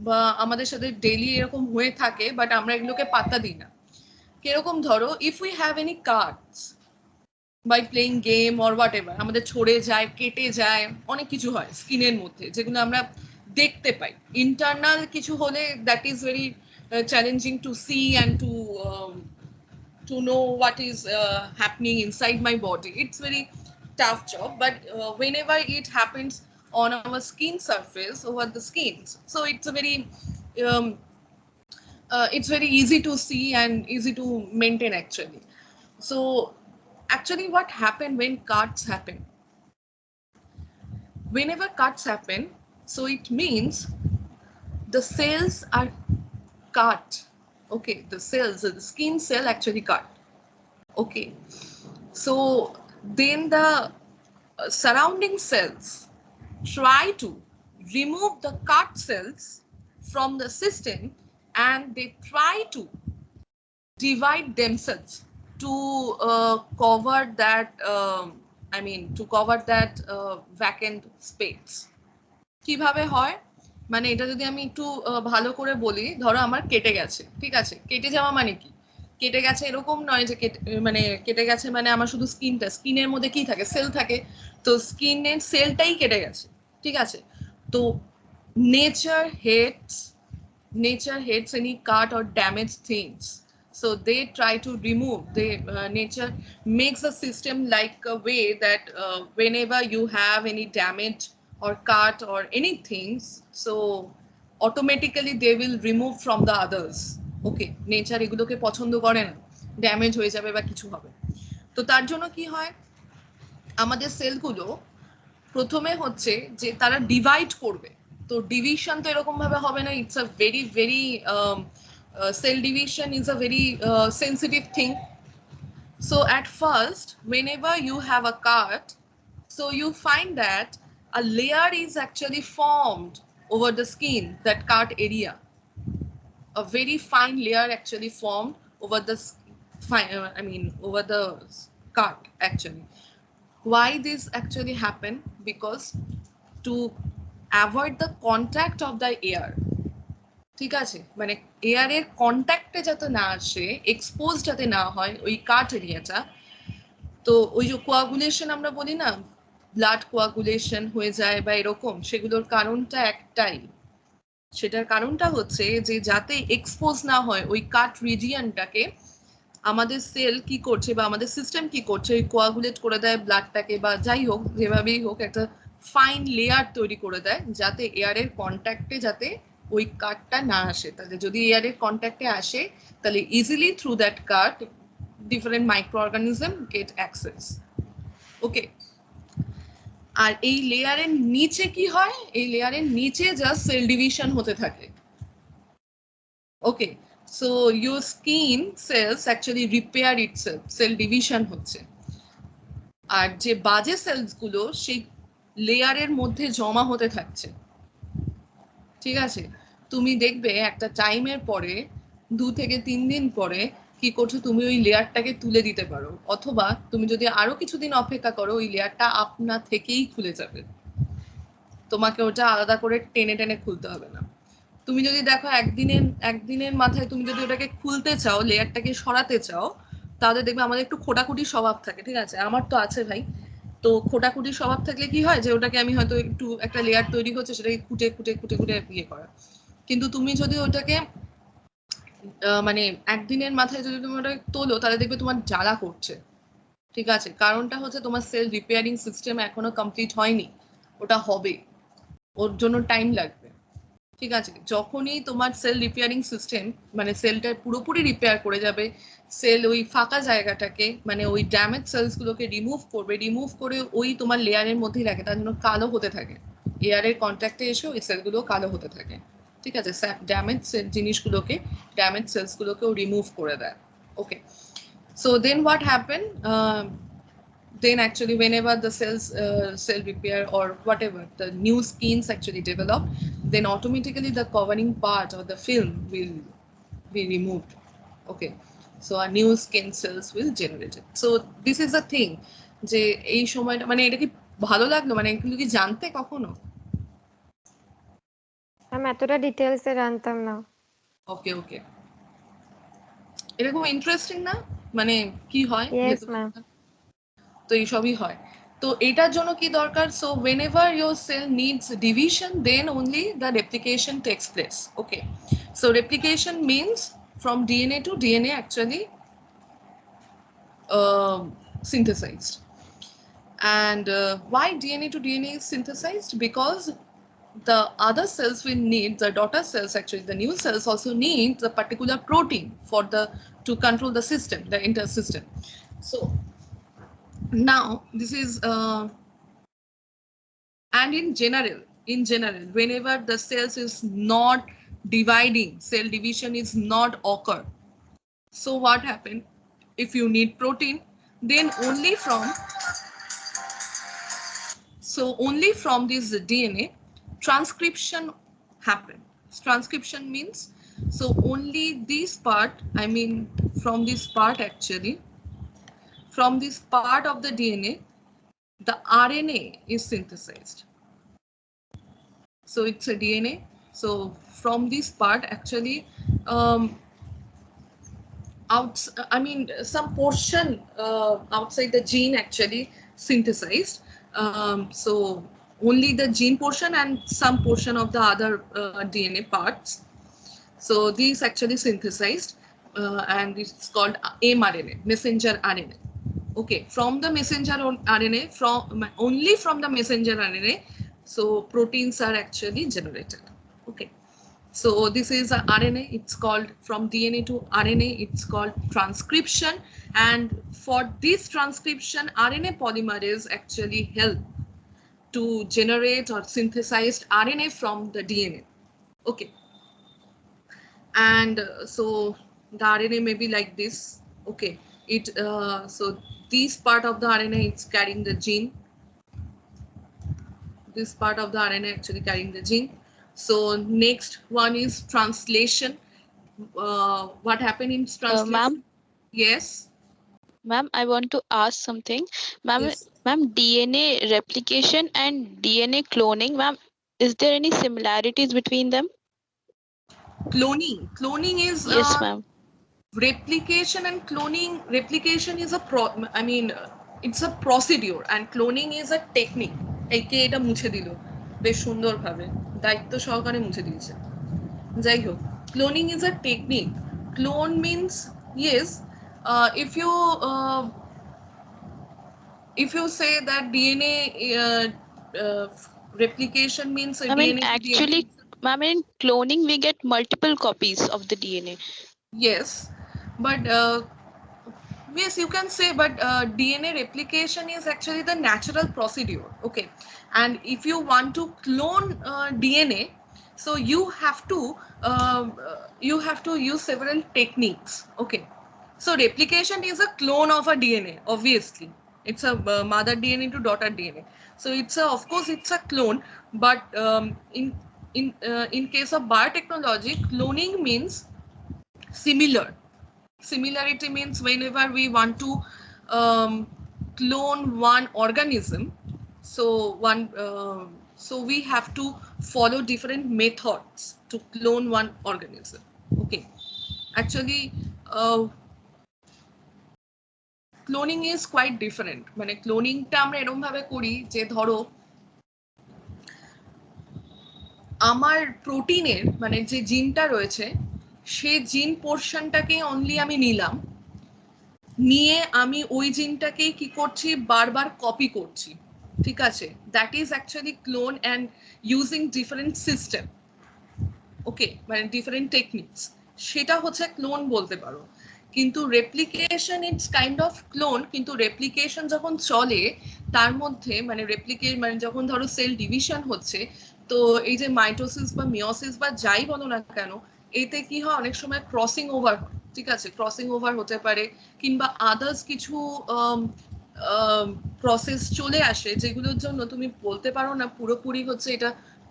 বা আমাদের সাথে ডেইলি এরকম হয়ে থাকে, বাট আমরা এগুলোকে পাত্তা দিই না। কিরকম ধরো, if we have any cards by playing game or whatever, আমাদের ছড়ে যায়, কেটে যায়, অনেক কিছু হয় স্ক্রিনের মধ্যে যেগুলো আমরা দেখতে পাই। ইন্টারনাল কিছু হলে that is very challenging to see and to know what is happening inside my body. It's very tough job, but whenever it happens on our skin surface, over the skin, so it's a very it's very easy to see and easy to maintain actually. So actually what happened when cuts happen, whenever cuts happen, so it means the cells are cut. Okay, the cells, the skin cell actually cut. Okay, so then the surrounding cells try to remove the cut cells from the system, and they try to divide themselves to cover that to cover that vacant space. কিভাবে হয় মানে এটা যদি আমি একটু ভালো করে বলি, ধরো আমার কেটে গেছে, ঠিক আছে, কেটে যাওয়া মানে কি, কেটে গেছে এরকম নয় যে কেটে গেছে মানে আমার শুধু স্কিনটা, স্কিনের মধ্যে কি থাকে, সেল থাকে, তো স্কিনের সেলটাই কেটে গেছে, ঠিক আছে। তো nature hates any cut or damaged things, so they try to remove, nature makes the system like a way that whenever you have any damage or cut or anything, so automatically they will remove from the others. Okay, nature এগুলোকে পছন্দ করে না, damage হয়ে যাবে বা কিছু হবে। তো তার জন্য কি হয়, আমাদের সেলগুলো প্রথমে হচ্ছে যে তারা ডিভাইড করবে। তো ডিভিশন তো এরকম ভাবে হবে না, it's a very very cell division is a very sensitive thing. So at first, whenever you have a cut, so you find that a layer is actually formed over the skin, that cut area. A very fine layer actually formed over the over the cut actually. Why this actually happen? Because to avoid the contact of the air, ঠিক আছে, মানে এয়ারের কন্ট্যাক্টে যাতে না আসে, expose যাতে না হয় ওই কাট এরিয়াটা। তো ওই যে কোয়াগুলেশন আমরা বলি না, ব্লাড কোয়াগুলেশন হয়ে যায় বা এরকম, সেগুলোর কারণটা একটাই, সেটার কারণটা হচ্ছে যে যাতে এক্সপোজ না হয় ওই কাট রিজিয়নটাকে, আমাদের সেল কি করছে বা আমাদের সিস্টেম কি করছে, ওই কোয়াগুলেট করে দেয় ব্লাডটাকে, বা যাই হোক যেভাবেই হোক একটা ফাইন লেয়ার তৈরি করে দেয় যাতে এয়ারের কন্ট্যাক্টে যাতে ওই কাটটা না আসে। তাহলে যদি এয়ারের কন্ট্যাক্টে আসে তাহলে easily through that cut different microorganism get access. Okay, আর এই লেয়ারের নিচে কি হয়, এই লেয়ারের নিচে জাস্ট সেল ডিভিশন হতে থাকে। ওকে, so your skin cells actually repair itself, cell division হচ্ছে। আর যে বাজে সেলস গুলো সেই লেয়ারের মধ্যে জমা হতে থাকছে, ঠিক আছে। তুমি দেখবে একটা টাইমের পরে 2 থেকে 3 দিন পরে কি করছো, তুমি ওই লেয়ারটাকে তুলে দিতে পারো, অথবা তুমি যদি আরো কিছুদিন অপেক্ষা করো ওই লেয়ারটা আপনা থেকেই খুলে যাবে, তোমাকে ওটা আলাদা করে টেনে টেনে খুলতে হবে না। তুমি যদি দেখো একদিনের মাথায় তুমি যদি ওটাকে খুলতে চাও, লেয়ারটাকে সরাতে চাও, তাহলে দেখবে আমাদের একটু খোটাখুটি স্বভাব থাকে, ঠিক আছে, আমার তো আছে ভাই। তো খোটাখুটি স্বভাব থাকলে কি হয় যে ওটাকে আমি হয়তো একটু একটা লেয়ার তৈরি হচ্ছে সেটাকে খুঁটে খুঁটে খুঁটে খুঁটে ইয়ে করা, কিন্তু তুমি যদি ওটাকে মানে একদিনের মাথায় যদি তুমি ওটা তোলো তাহলে দেখবে তোমার জ্বালা করছে, ঠিক আছে? কারণটা হচ্ছে তোমার সেল রিপেয়ারিং সিস্টেম এখনো কমপ্লিট হয়নি, ওটা হবে, ওর জন্য টাইম লাগবে, ঠিক আছে? যখনই তোমার সেল রিপেয়ারিং সিস্টেম মানে সেলটা পুরোপুরি রিপেয়ার করে যাবে, সেল ওই ফাঁকা জায়গাটাকে মানে ওই ড্যামেজ সেলস গুলোকে রিমুভ করবে, রিমুভ করে ওই তোমার লেয়ারের মধ্যেই রাখে, তার জন্য কালো হতে থাকে, এয়ারের কন্ট্যাক্টে এসে ওই সেলগুলো কালো হতে থাকে, ঠিক আছে? ড্যামেজ জিনিসগুলোকে, ড্যামেজ সেলস গুলোকেও রিমুভ করে দেয়। ওকে, so then what happened, then actually whenever the cell repair or whatever the new skins actually develop, then automatically the covering part or the film will be removed. Okay, so a new skin cells will generate it. So this is the thing যে এই সময়টা মানে এটা কি ভালো লাগলো, মানে এগুলো কি জানতে কখনো? ম্যাম এতটা ডিটেলসে জানতাম না। ওকে ওকে, এটা খুব ইন্টারেস্টিং না, মানে কি হয় ইয়েস ম্যাম। তো এইসবই হয়। তো এটার জন্য কি দরকার? So whenever your cell needs division, then only the replication takes place. Okay, so replication means from DNA to DNA actually synthesized. And why DNA to DNA is synthesized? Because the other cells will need, the daughter cells actually, the new cells also need the particular protein for the to control the system, the entire system. So now this is and in general whenever the cells is not dividing, cell division is not occur, so what happen? If you need protein, then only from this DNA transcription happen. Transcription means, so only this part, I mean from this part actually, from this part of the DNA, the RNA is synthesized. So it's a DNA. So from this part actually, some portion outside the gene actually synthesized. So only the gene portion and some portion of the other DNA parts. So these actually synthesized, and it's called mRNA, messenger RNA. Okay, from the messenger RNA, only from the messenger RNA, so proteins are actually generated. Okay, so this is a RNA, it's called from DNA to RNA, it's called transcription. And for this transcription, RNA polymerase actually help to generate or synthesize RNA from the DNA. Okay, and so the RNA may be like this. Okay, it so this part of the RNA is carrying the gene, this part of the RNA actually carrying the gene. So next one is translation. What happened in translation? Ma'am? Yes. Ma'am, I want to ask something. Ma'am, Yes. ma'am, DNA replication and DNA cloning, ma'am, is there any similarities between them? Cloning is Yes, ma'am. replication and cloning. Replication is it's a procedure and cloning is a technique. একে এটা মুছে দিল বেশ সুন্দর ভাবে, দায়িত্ব সহকারে মুছে দিয়েছে। যাই হোক, cloning is a technique. Clone means, yes, if you say that DNA replication means I mean, DNA actually, ma'am, in cloning we get multiple copies of the DNA. yes, but yes, you can say, but DNA replication is actually the natural procedure. Okay, and if you want to clone DNA, so you have to use several techniques. Okay, so replication is a clone of a DNA. Obviously, it's a mother DNA to daughter DNA. So of course it's a clone, but in case of biotechnology, cloning means similar. Similarity means whenever we want to clone one organism, so we have to follow different methods to clone one organism. Okay, actually cloning is quite different. মানে ক্লোনিংটা আমরা এরকম ভাবে করি যে ধরো আমার প্রোটিনের মানে যে জিনটা রয়েছে সে জিন পোর্শনটাকে অনলি আমি নিলাম, নিয়ে আমি ওই জিনটাকেই কি করছি, বারবার কপি করছি, ঠিক আছে? That is actually clone and using different system, okay, মানে ডিফারেন্ট টেকনিকস, সেটা হচ্ছে ক্লোন বলতে পারো। কিন্তু replication it's kind of clone, কিন্তু রেপ্লিকেশন যখন চলে তার মধ্যে মানে মানে যখন ধরো সেল ডিভিশন হচ্ছে, তো এই যে মাইটোসিস বা মিওসিস বা যাই বলো না কেন, এতে কি হয় অনেক সময় ক্রসিং ওভার, ঠিক আছে, ক্রসিং ওভার হতে পারে, কিংবা আদার্স কিছু প্রসেস চলে আসে যেগুলোর জন্য তুমি বলতে পারো না পুরোপুরি হচ্ছে এটা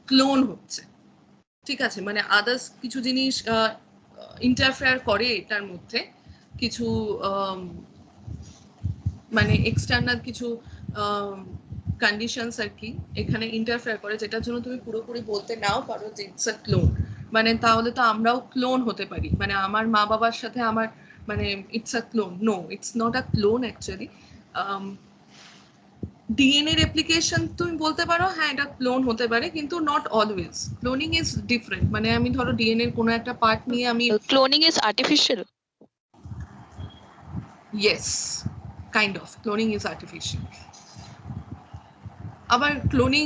ক্লোন হচ্ছে, ঠিক আছে? মানে আদার্স কিছু জিনিস ইন্টারফেয়ার করে এটার মধ্যে, কিছু মানে এক্সটার্নাল কিছু কন্ডিশনস আর কি এখানে ইন্টারফেয়ার করে, যেটার জন্য তুমি পুরোপুরি বলতে নাও পারো যে ইটস আ ক্লোন। মানে তাহলে তো আমরাও ক্লোন হতে পারি, মানে আমার মা বাবার সাথে আমার মানে it's a clone, no it's not a clone actually. DNA replication তুমি বলতে পারো হ্যাঁ এটা ক্লোন হতে পারে, কিন্তু not always. Cloning is different, মানে আমি ধরো ডিএনএ এর কোনো একটা পার্ট নিয়ে আমি Cloning is artificial. Yes, kind of cloning is artificial. আবার ক্লোনিং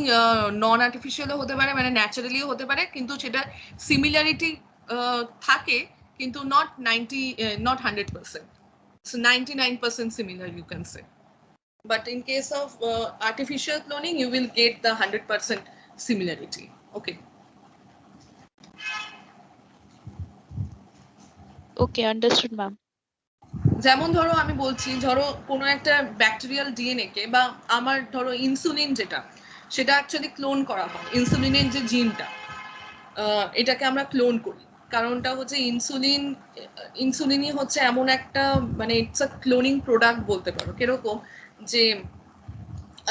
নন আর্টিফিশিয়ালও হতে পারে, মানে ন্যাচারালিও হতে পারে, কিন্তু সেটা সিমিলারিটি থাকে, কিন্তু not 100%, so 99% similar you can say. But in case of artificial cloning, you will get the 100% similarity. Okay. Okay, understood, ma'am. যেমন ধরো আমি বলছি, ধরো কোনো একটা ব্যাকটেরিয়াল ডিএনএ কে, বা আমার ধরো ইনসুলিন যেটা, সেটা অ্যাকচুয়ালি ক্লোন করা হয়। ইনসুলিনের যে জিনটা, এটাকে আমরা ক্লোন করি। কারণটা হচ্ছে ইনসুলিনই হচ্ছে এমন একটা মানে ইটস আ ক্লোনিং প্রোডাক্ট বলতে পারো। কিরকম যে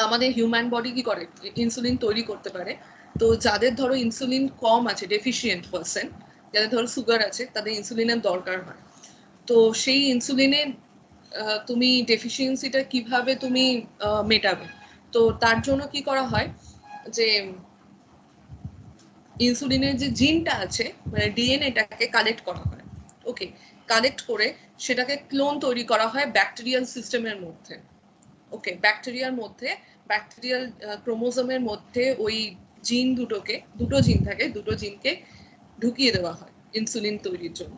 আমাদের হিউম্যান বডি কি করে, ইনসুলিন তৈরি করতে পারে। তো যাদের ধরো ইনসুলিন কম আছে, ডেফিসিয়েন্ট পার্সন, যাদের ধরো সুগার আছে, তাদের ইনসুলিনের দরকার হয়। তো সেই ইনসুলিনের তুমি ডেফিসিয়েন্সিটা কিভাবে তুমি মেটাবে, তো তার জন্য কি করা হয় যে ইনসুলিনের যে জিনটা আছে মানে ডিএনএটাকে কালেক্ট করা হয়। ওকে, কালেক্ট করে সেটাকে ক্লোন তৈরি করা হয় ব্যাকটেরিয়াল সিস্টেমের মধ্যে। ওকে, ব্যাকটেরিয়ার মধ্যে, ব্যাকটেরিয়াল ক্রোমোজোমের মধ্যে ওই জিন দুটো জিন থাকে, দুটো জিনকে ঢুকিয়ে দেওয়া হয় ইনসুলিন তৈরির জন্য।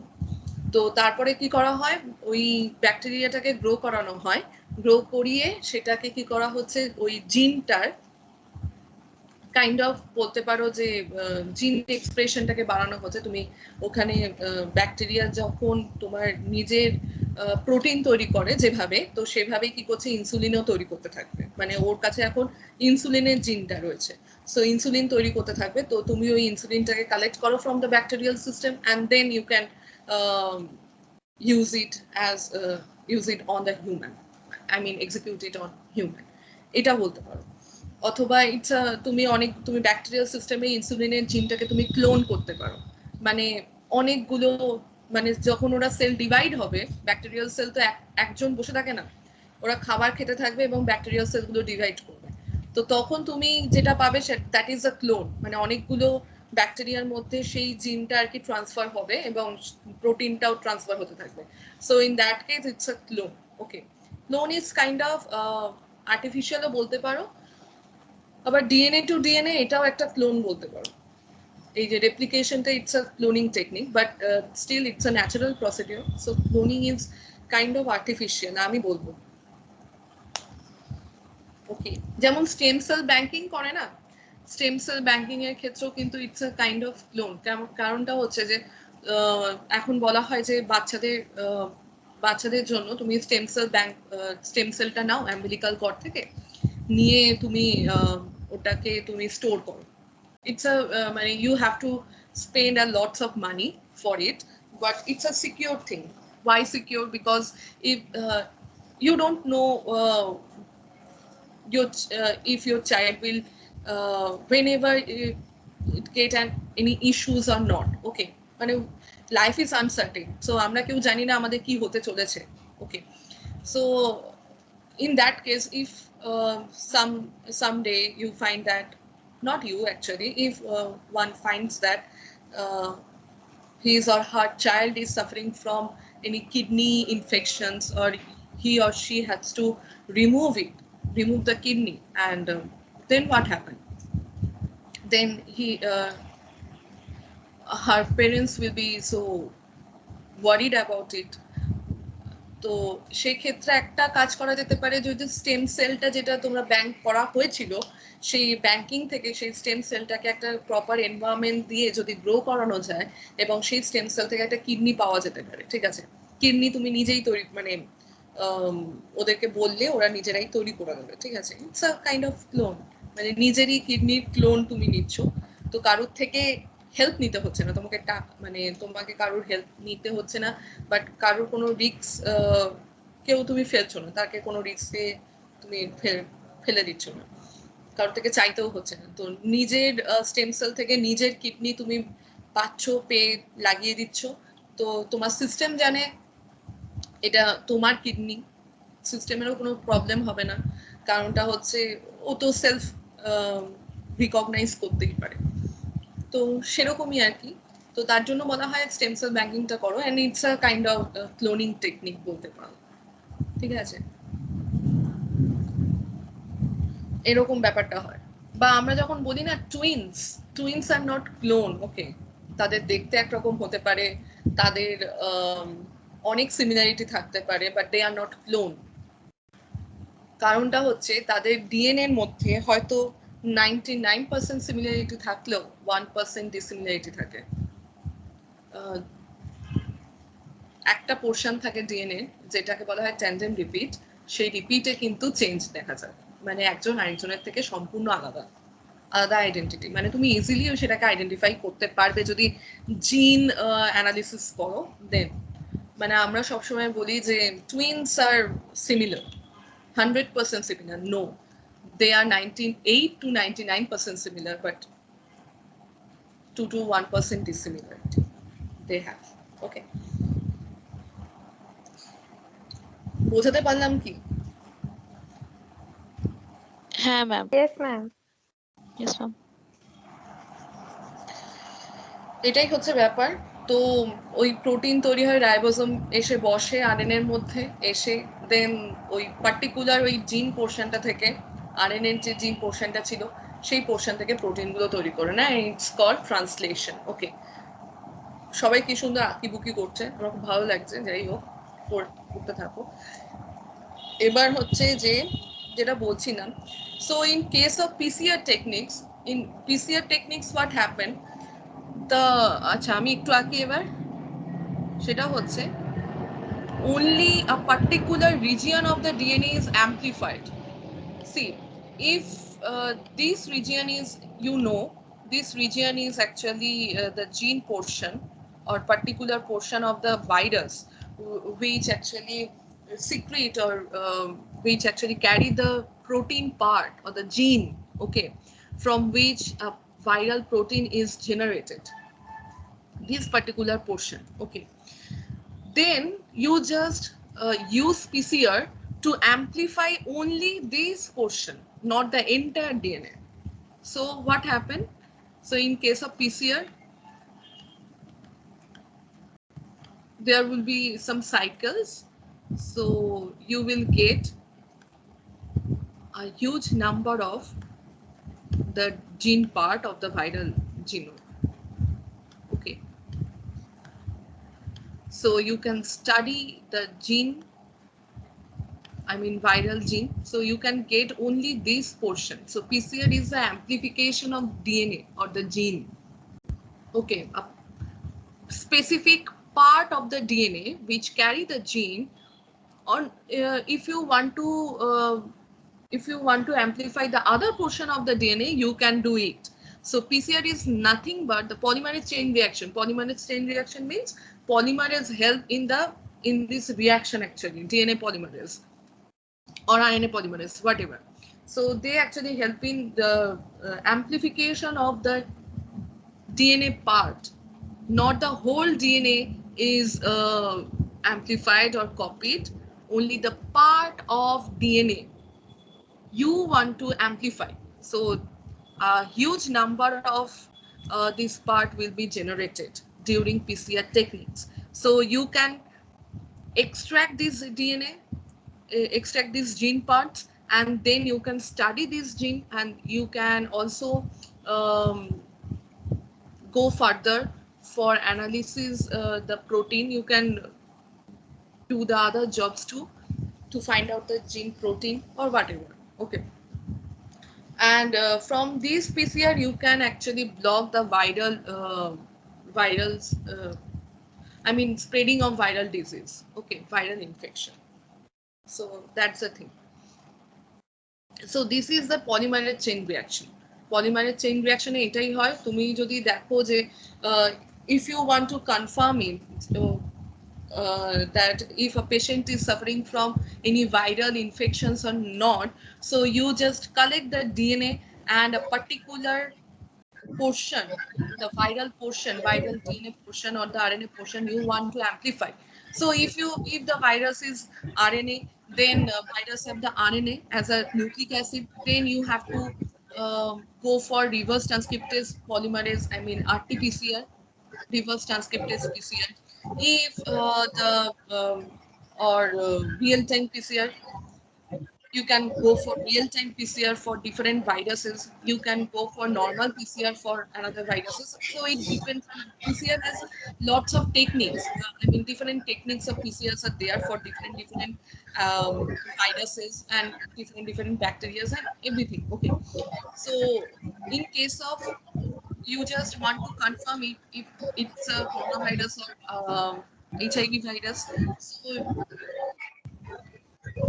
তো তারপরে কি করা হয়, ওই ব্যাকটেরিয়াটাকে গ্রো করানো হয়, গ্রো করিয়ে সেটাকে কি করা হচ্ছে, ওই জিনটার কাইন্ড অফ বলতে পারো যে জিন এক্সপ্রেশনটাকে বাড়ানো হচ্ছে। তুমি ওখানে ব্যাকটেরিয়া যখন তোমার নিজের প্রোটিন তৈরি করে যেভাবে, তো সেভাবেই কি করছে ইনসুলিনও তৈরি করতে থাকবে। মানে ওর কাছে এখন ইনসুলিনের জিনটা রয়েছে, সো ইনসুলিন তৈরি করতে থাকবে। তো তুমি ওই ইনসুলিনটাকে কালেক্ট করো from the bacterial system, and then you can use it on the human, I mean execute it on human, এটা বলতে পারো। অথবা ইটস তুমি ব্যাকটেরিয়াল সিস্টেমে ইনসুলিনের জিনটাকে তুমি ক্লোন করতে পারো। মানে অনেকগুলো, মানে যখন ওরা সেল ডিভাইড হবে, ব্যাকটেরিয়াল সেল তো একজন বসে থাকে না, ওরা খাবার খেতে থাকবে এবং ব্যাকটেরিয়াল সেলগুলো ডিভাইড করবে। তো তখন তুমি যেটা পাবে দ্যাট ইজ আ ক্লোন, মানে অনেকগুলো ব্যাকটেরিয়ার মধ্যে সেই জিনটা আর কি ট্রান্সফার হবে এবং প্রোটিনটাও ট্রান্সফার হতে থাকবে। So in that case it's a clone. Okay, clone is kind of আর্টিফিশিয়ালও বলতে পারো, আবার ডিএনএ টু ডিএনএ এটাও একটা ক্লোন বলতে পারো। এই যে রেপ্লিকেশনটা it's a cloning technique, but still it's a natural procedure. So cloning is kind of artificial আমি বলবো। ওকে, যেমন স্টেম সেল ব্যাংকিং করে না, স্টেম সেল ব্যাংকিং এর ক্ষেত্রেও কিন্তু it's a kind of clone. কারণটা হচ্ছে যে এখন বলা হয় যে বাচ্চাদের জন্য তুমি স্টেম সেলটা নাও অ্যাম্বিলিকাল কর্ড থেকে, নিয়ে তুমি ওটাকে তুমি স্টোর করো। It's a you have to spend a lots of money for it, but it's a secure thing. Why secure? Because if you don't know if your child will whenever it get any issues or not. Okay, মানে life is uncertain, so আমরা কেউ জানি না আমাদের কি হতে চলেছে। Okay, so in that case, if someday you find that, not you actually, if one finds that his or her child is suffering from any kidney infections, or he or she has to remove the kidney, and then what happened? Then her parents will be so worried about it. তো সেই ক্ষেত্রে একটা কাজ করা যেতে পারে, যদি stem সেলটা যেটা তোমরা ব্যাংক করা হয়েছিল, সেই ব্যাংকিং থেকে সেই স্টেম সেলটাকে একটা প্রপার এনভায়রনমেন্ট দিয়ে যদি গ্রো করানো যায়, এবং সেই স্টেম সেল থেকে একটা কিডনি পাওয়া যেতে পারে, ঠিক আছে? কিডনি তুমি নিজেই তৈরি, মানে ওদেরকে বললে ওরা নিজেরাই তৈরি করে দেবে, ঠিক আছে? It's a kind of clone, মানে নিজেরই কিডনির ক্লোন তুমি নিচ্ছ, তো কারোর থেকে হেল্প নিতে হচ্ছে না তোমাকে, মানে তোমাকে কারোর হেল্প নিতে হচ্ছে না, বাট কারোর কোনো রিস্ক কেউ তুমি ফেলছো না, তাকে কোনো রিস্কে তুমি ফেলে দিচ্ছ না, কারোর থেকে চাইতেও হচ্ছে না। তো নিজের স্টেম সেল থেকে নিজের কিডনি তুমি পাচ্ছ, পেয়ে লাগিয়ে দিচ্ছ, তো তোমার সিস্টেম জানে এটা তোমার কিডনি, সিস্টেমেরও কোনো প্রবলেম হবে না, কারণটা হচ্ছে ও তো সেলফ রিকগনাইজ করতেই পারে। তো সেরকমই আর কি। তো তার জন্য বলা হয় স্টেম সেল ব্যাংকিংটা করো, and it's a kind of cloning technique বলতে পারো, ঠিক আছে? এরকম ব্যাপারটা হয়। বা আমরা যখন বলি না টুইনস আর নট ক্লোন, ওকে, তাদের দেখতে একরকম হতে পারে, তাদের অনেক সিমিলারিটি থাকতে পারে, but they are not clone. কারণটা হচ্ছে তাদের ডিএনএ এর মধ্যে হয়তো 99% সিমিলারিটি থাকলেও 1% ডিসিমিলারিটি থাকে। একটা পোর্শন থাকে ডিএনএ যেটাকে বলা হয় ট্যান্ডেম রিপিট, সেই রিপিটে কিন্তু চেঞ্জ দেখা যায়, মানে একজন আরেকজনের থেকে সম্পূর্ণ আলাদা আইডেন্টিটি, মানে তুমি ইজিলিও সেটাকে আইডেন্টিফাই করতে পারবে যদি জিন অ্যানালিসিস করো দেন। মানে আমরা সবসময় বলি যে twins are similar, 100% similar. No, they are 98 to 99% similar, but 2 to 1% dissimilarity they have. Okay. বোঝাতে পারলাম কি? হ্যাঁ ma'am. Yes, ma'am. Yes ma'am. এটাই হচ্ছে ব্যাপার। তো ওই প্রোটিন তৈরি হয়, রাইবোসোম এসে বসে আরএনএ এর মধ্যে, এসে দেন ওই পার্টিকুলার ওই জিন পোর্শনটা থেকে, আরএনএ যে জিন পোর্শনটা ছিল সেই পোর্শন থেকে প্রোটিনগুলো তৈরি করে না, ইটস কল্ড ট্রান্সলেশন। ওকে, সবাই কি সুন্দর আঁকিবুকি করছে, আমার খুব ভালো লাগছে, যাই হোক করতে থাকো। এবার হচ্ছে যে যেটা বলছিলাম, so in case of PCR techniques, what happen, তা আচ্ছা আমি একটু আঁকি এবার। সেটা হচ্ছে only a particular region of the DNA is amplified. See, if this region is, this region is actually the gene portion or particular portion of the virus which actually secrete or which actually carry the protein part or the gene, okay, from which a viral protein is generated, this particular portion, okay, then you just use PCR to amplify only this portion, not the entire DNA. So what happened? So in case of PCR, there will be some cycles. So you will get a huge number of the gene part of the viral genome. Okay. So you can study the gene, viral gene. So you can get only this portion. So PCR is the amplification of DNA or the gene. Okay, a specific part of the DNA which carry the gene. On if you want to amplify the other portion of the DNA, you can do it. So PCR is nothing but the polymerase chain reaction. Polymerase chain reaction means polymerase help in this reaction, actually DNA polymerase or RNA polymerase, whatever. So they actually help in the amplification of the DNA part, not the whole DNA is amplified or copied, only the part of DNA you want to amplify. So a huge number of this part will be generated during PCR techniques. So you can extract this DNA, extract these gene parts, and then you can study this gene, and you can also go further for analysis the protein. You can do the other jobs too to find out the gene protein or whatever. Okay. And from these PCR you can actually block the spreading of viral disease. Okay, viral infection. So that's the thing. So this is the polymerase chain reaction. Polymerase chain reaction এ এটাই হয়, তুমি যদি দেখো যে if you want to confirm it, that if a patient is suffering from any viral infections or not, so you just collect the DNA and a particular portion, the viral portion, viral DNA portion or the RNA portion you want to amplify. So if the virus is RNA, then virus have the RNA as a nucleic acid, then you have to go for reverse transcriptase polymerase, RT-PCR, reverse transcriptase PCR. If real-time PCR, you can go for real-time PCR for different viruses. You can go for normal PCR for another viruses. So it depends. PCR has lots of techniques. Different techniques of PCRs are there for different viruses and different bacteria and everything. Okay. So in case of you just want to confirm if it's a coronavirus or HIV virus,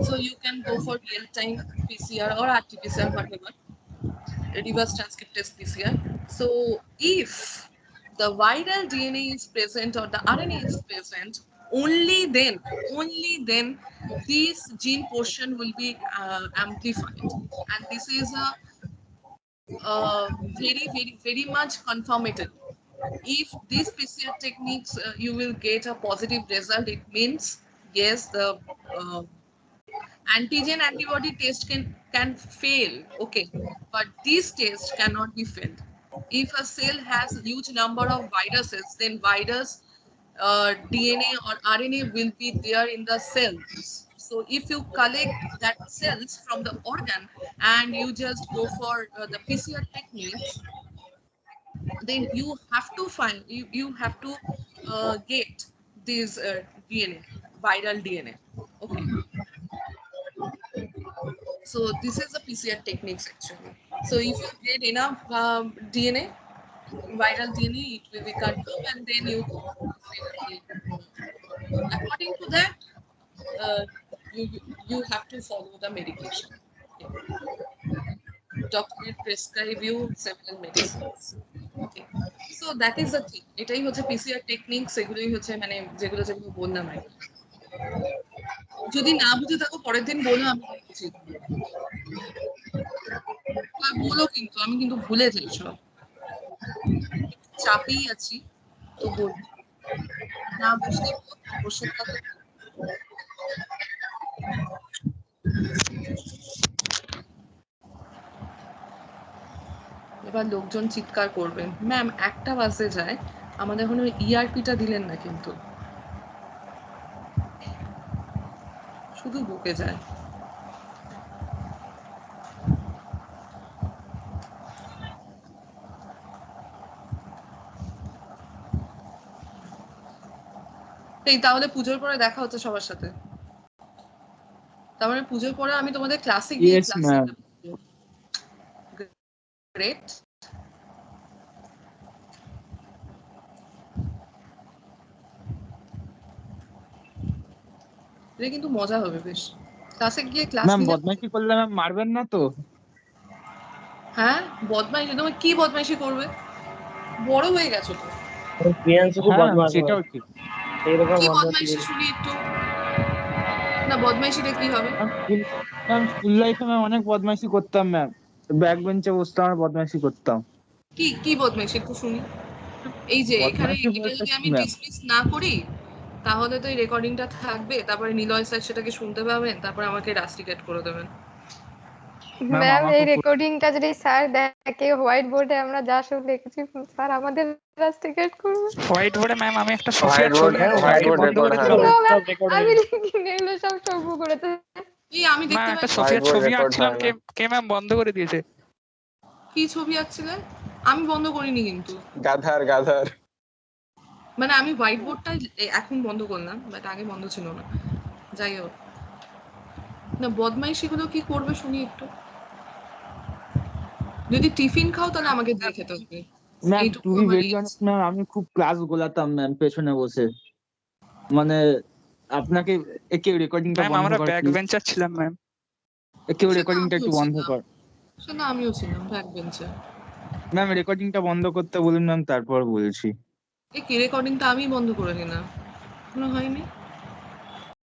so you can go for real-time PCR or RT-PCR, whatever, reverse transcriptase PCR. So if the viral DNA is present or the RNA is present, only then this gene portion will be amplified, and this is a very much confirmatory. If these PCR techniques you will get a positive result, it means yes, the antigen antibody test can fail, okay, but this test cannot be failed. If a cell has a huge number of viruses, then virus DNA or RNA will be there in the cells. So if you collect that cells from the organ and you just go for the PCR techniques, then you have to find you have to get this DNA, viral DNA. Okay. So this is the PCR techniques actually. So if you get enough DNA, viral DNA, it will be confirmed, and then you according to that you have to follow the medication. Doctor prescribe you several medicines. Okay. So that is the thing. এটাই হচ্ছে PCR techniques, এগুলোই হচ্ছে যেগুলো বললাম আর কি। যদি না বুঝে থাকো পরের দিন বলো, আমি বুঝি বলো, কিন্তু আমি কিন্তু ভুলে যাই সব, চাপেই আছি, তো বল না বুঝলে বসে থাকো। এবার লোকজন চিৎকার করবেন, ম্যাম 1টা বাজে যায়, আমাদের এখনো ERP-টা দিলেন না, কিন্তু শুধু বকে যায়। তাহলে পুজোর পরে দেখা হচ্ছে সবার সাথে। তারপরে পুজোর পরে আমি তোমাদের ক্লাসে গিয়ে গ্রেট। এটা কিন্তু মজা হবে বেশ, ক্লাসে গিয়ে ক্লাস ম্যাম বদমাইশি করলে ম্যাম মারবেন না তো? হ্যাঁ, বদমাইশি, তুমি কি বদমাইশি করবে? বড় হয়ে গেছো তো। প্রিয়াংশু খুব বদমাশ, সেটাও ঠিক। কি বদমাইশি শুনি একটু? না, বদমাইশিটা কি হবে? ম্যাম স্কুল লাইফে ম্যাম অনেক বদমাইশি করতাম ম্যাম, ব্যাক বেঞ্চে বসতাম আর বদমাইশি করতাম। কি বদমাইশি একটু শুনি? এই যে এখানে এটা যদি আমি ডিসমিস না করি তাহলে তো এই রেকর্ডিংটা থাকবে, তারপরে নিলয় স্যার সেটাকে শুনতে পাবেন, তারপরে আমাকে রাস্টিকেট করে দেবেন। ম্যাম ম্যাম এই আমাকে রেকর্ডিংটা যদি স্যার দেখে হোয়াইট বোর্ডে আমরা যা সব লিখেছি স্যার আমাদের রাস্টিকেট করবে। হোয়াইট বোর্ডে ম্যাম আমি একটা হোয়াইট সোফিয়ার বোর্ড, ছবি হোয়াইট আগে বোর্ড বন্ধ রেকর্ড করে হয় দিলাম। না। ম্যাম আমি লিখিনি, এগুলো সব সবু করেছে। এই আমি ম্যাম দেখতে একটা পাচ্ছি সোফিয়ার বোর্ড ছবি রেকর্ড আঁকছিলাম, হয় কে না। কে ম্যাম বন্ধ করে দিয়েছে। কি ছবি আঁকছিলে? আমি বন্ধ করিনি কিন্তু, গাধার গাধার। মানে আমি হোয়াইট বোর্ডটা এখন বন্ধ করলাম, বাট আগে বন্ধ ছিল না। যাই হোক, না বদমাইশিগুলো কি করবে শুনি একটু। যদি টিফিন খাও তাহলে আমাকে দিয়ে খেতে হবে, ম্যাম এইটুকু টু বি আমার ভেরি অনেস্ট ম্যাম, আমি খুব ক্লাস গোলাতাম ম্যাম পেছনে বসে। মানে আপনাকে কেউ রেকর্ডিংটা ম্যাম বন্ধ আমরা কর ব্যাক প্লিজ, বেঞ্চার ছিলাম ম্যাম। কেউ সেটা রেকর্ডিংটা আমিও একটু বন্ধ ছিলাম, কর। সেটা আমিও ছিলাম ব্যাক বেঞ্চে। ম্যাম রেকর্ডিংটা বন্ধ করতে বলুন ম্যাম, তারপর বলছি। এই কি রেকর্ডিংটা আমি বন্ধ করে নিলাম, এখনো হয়নি।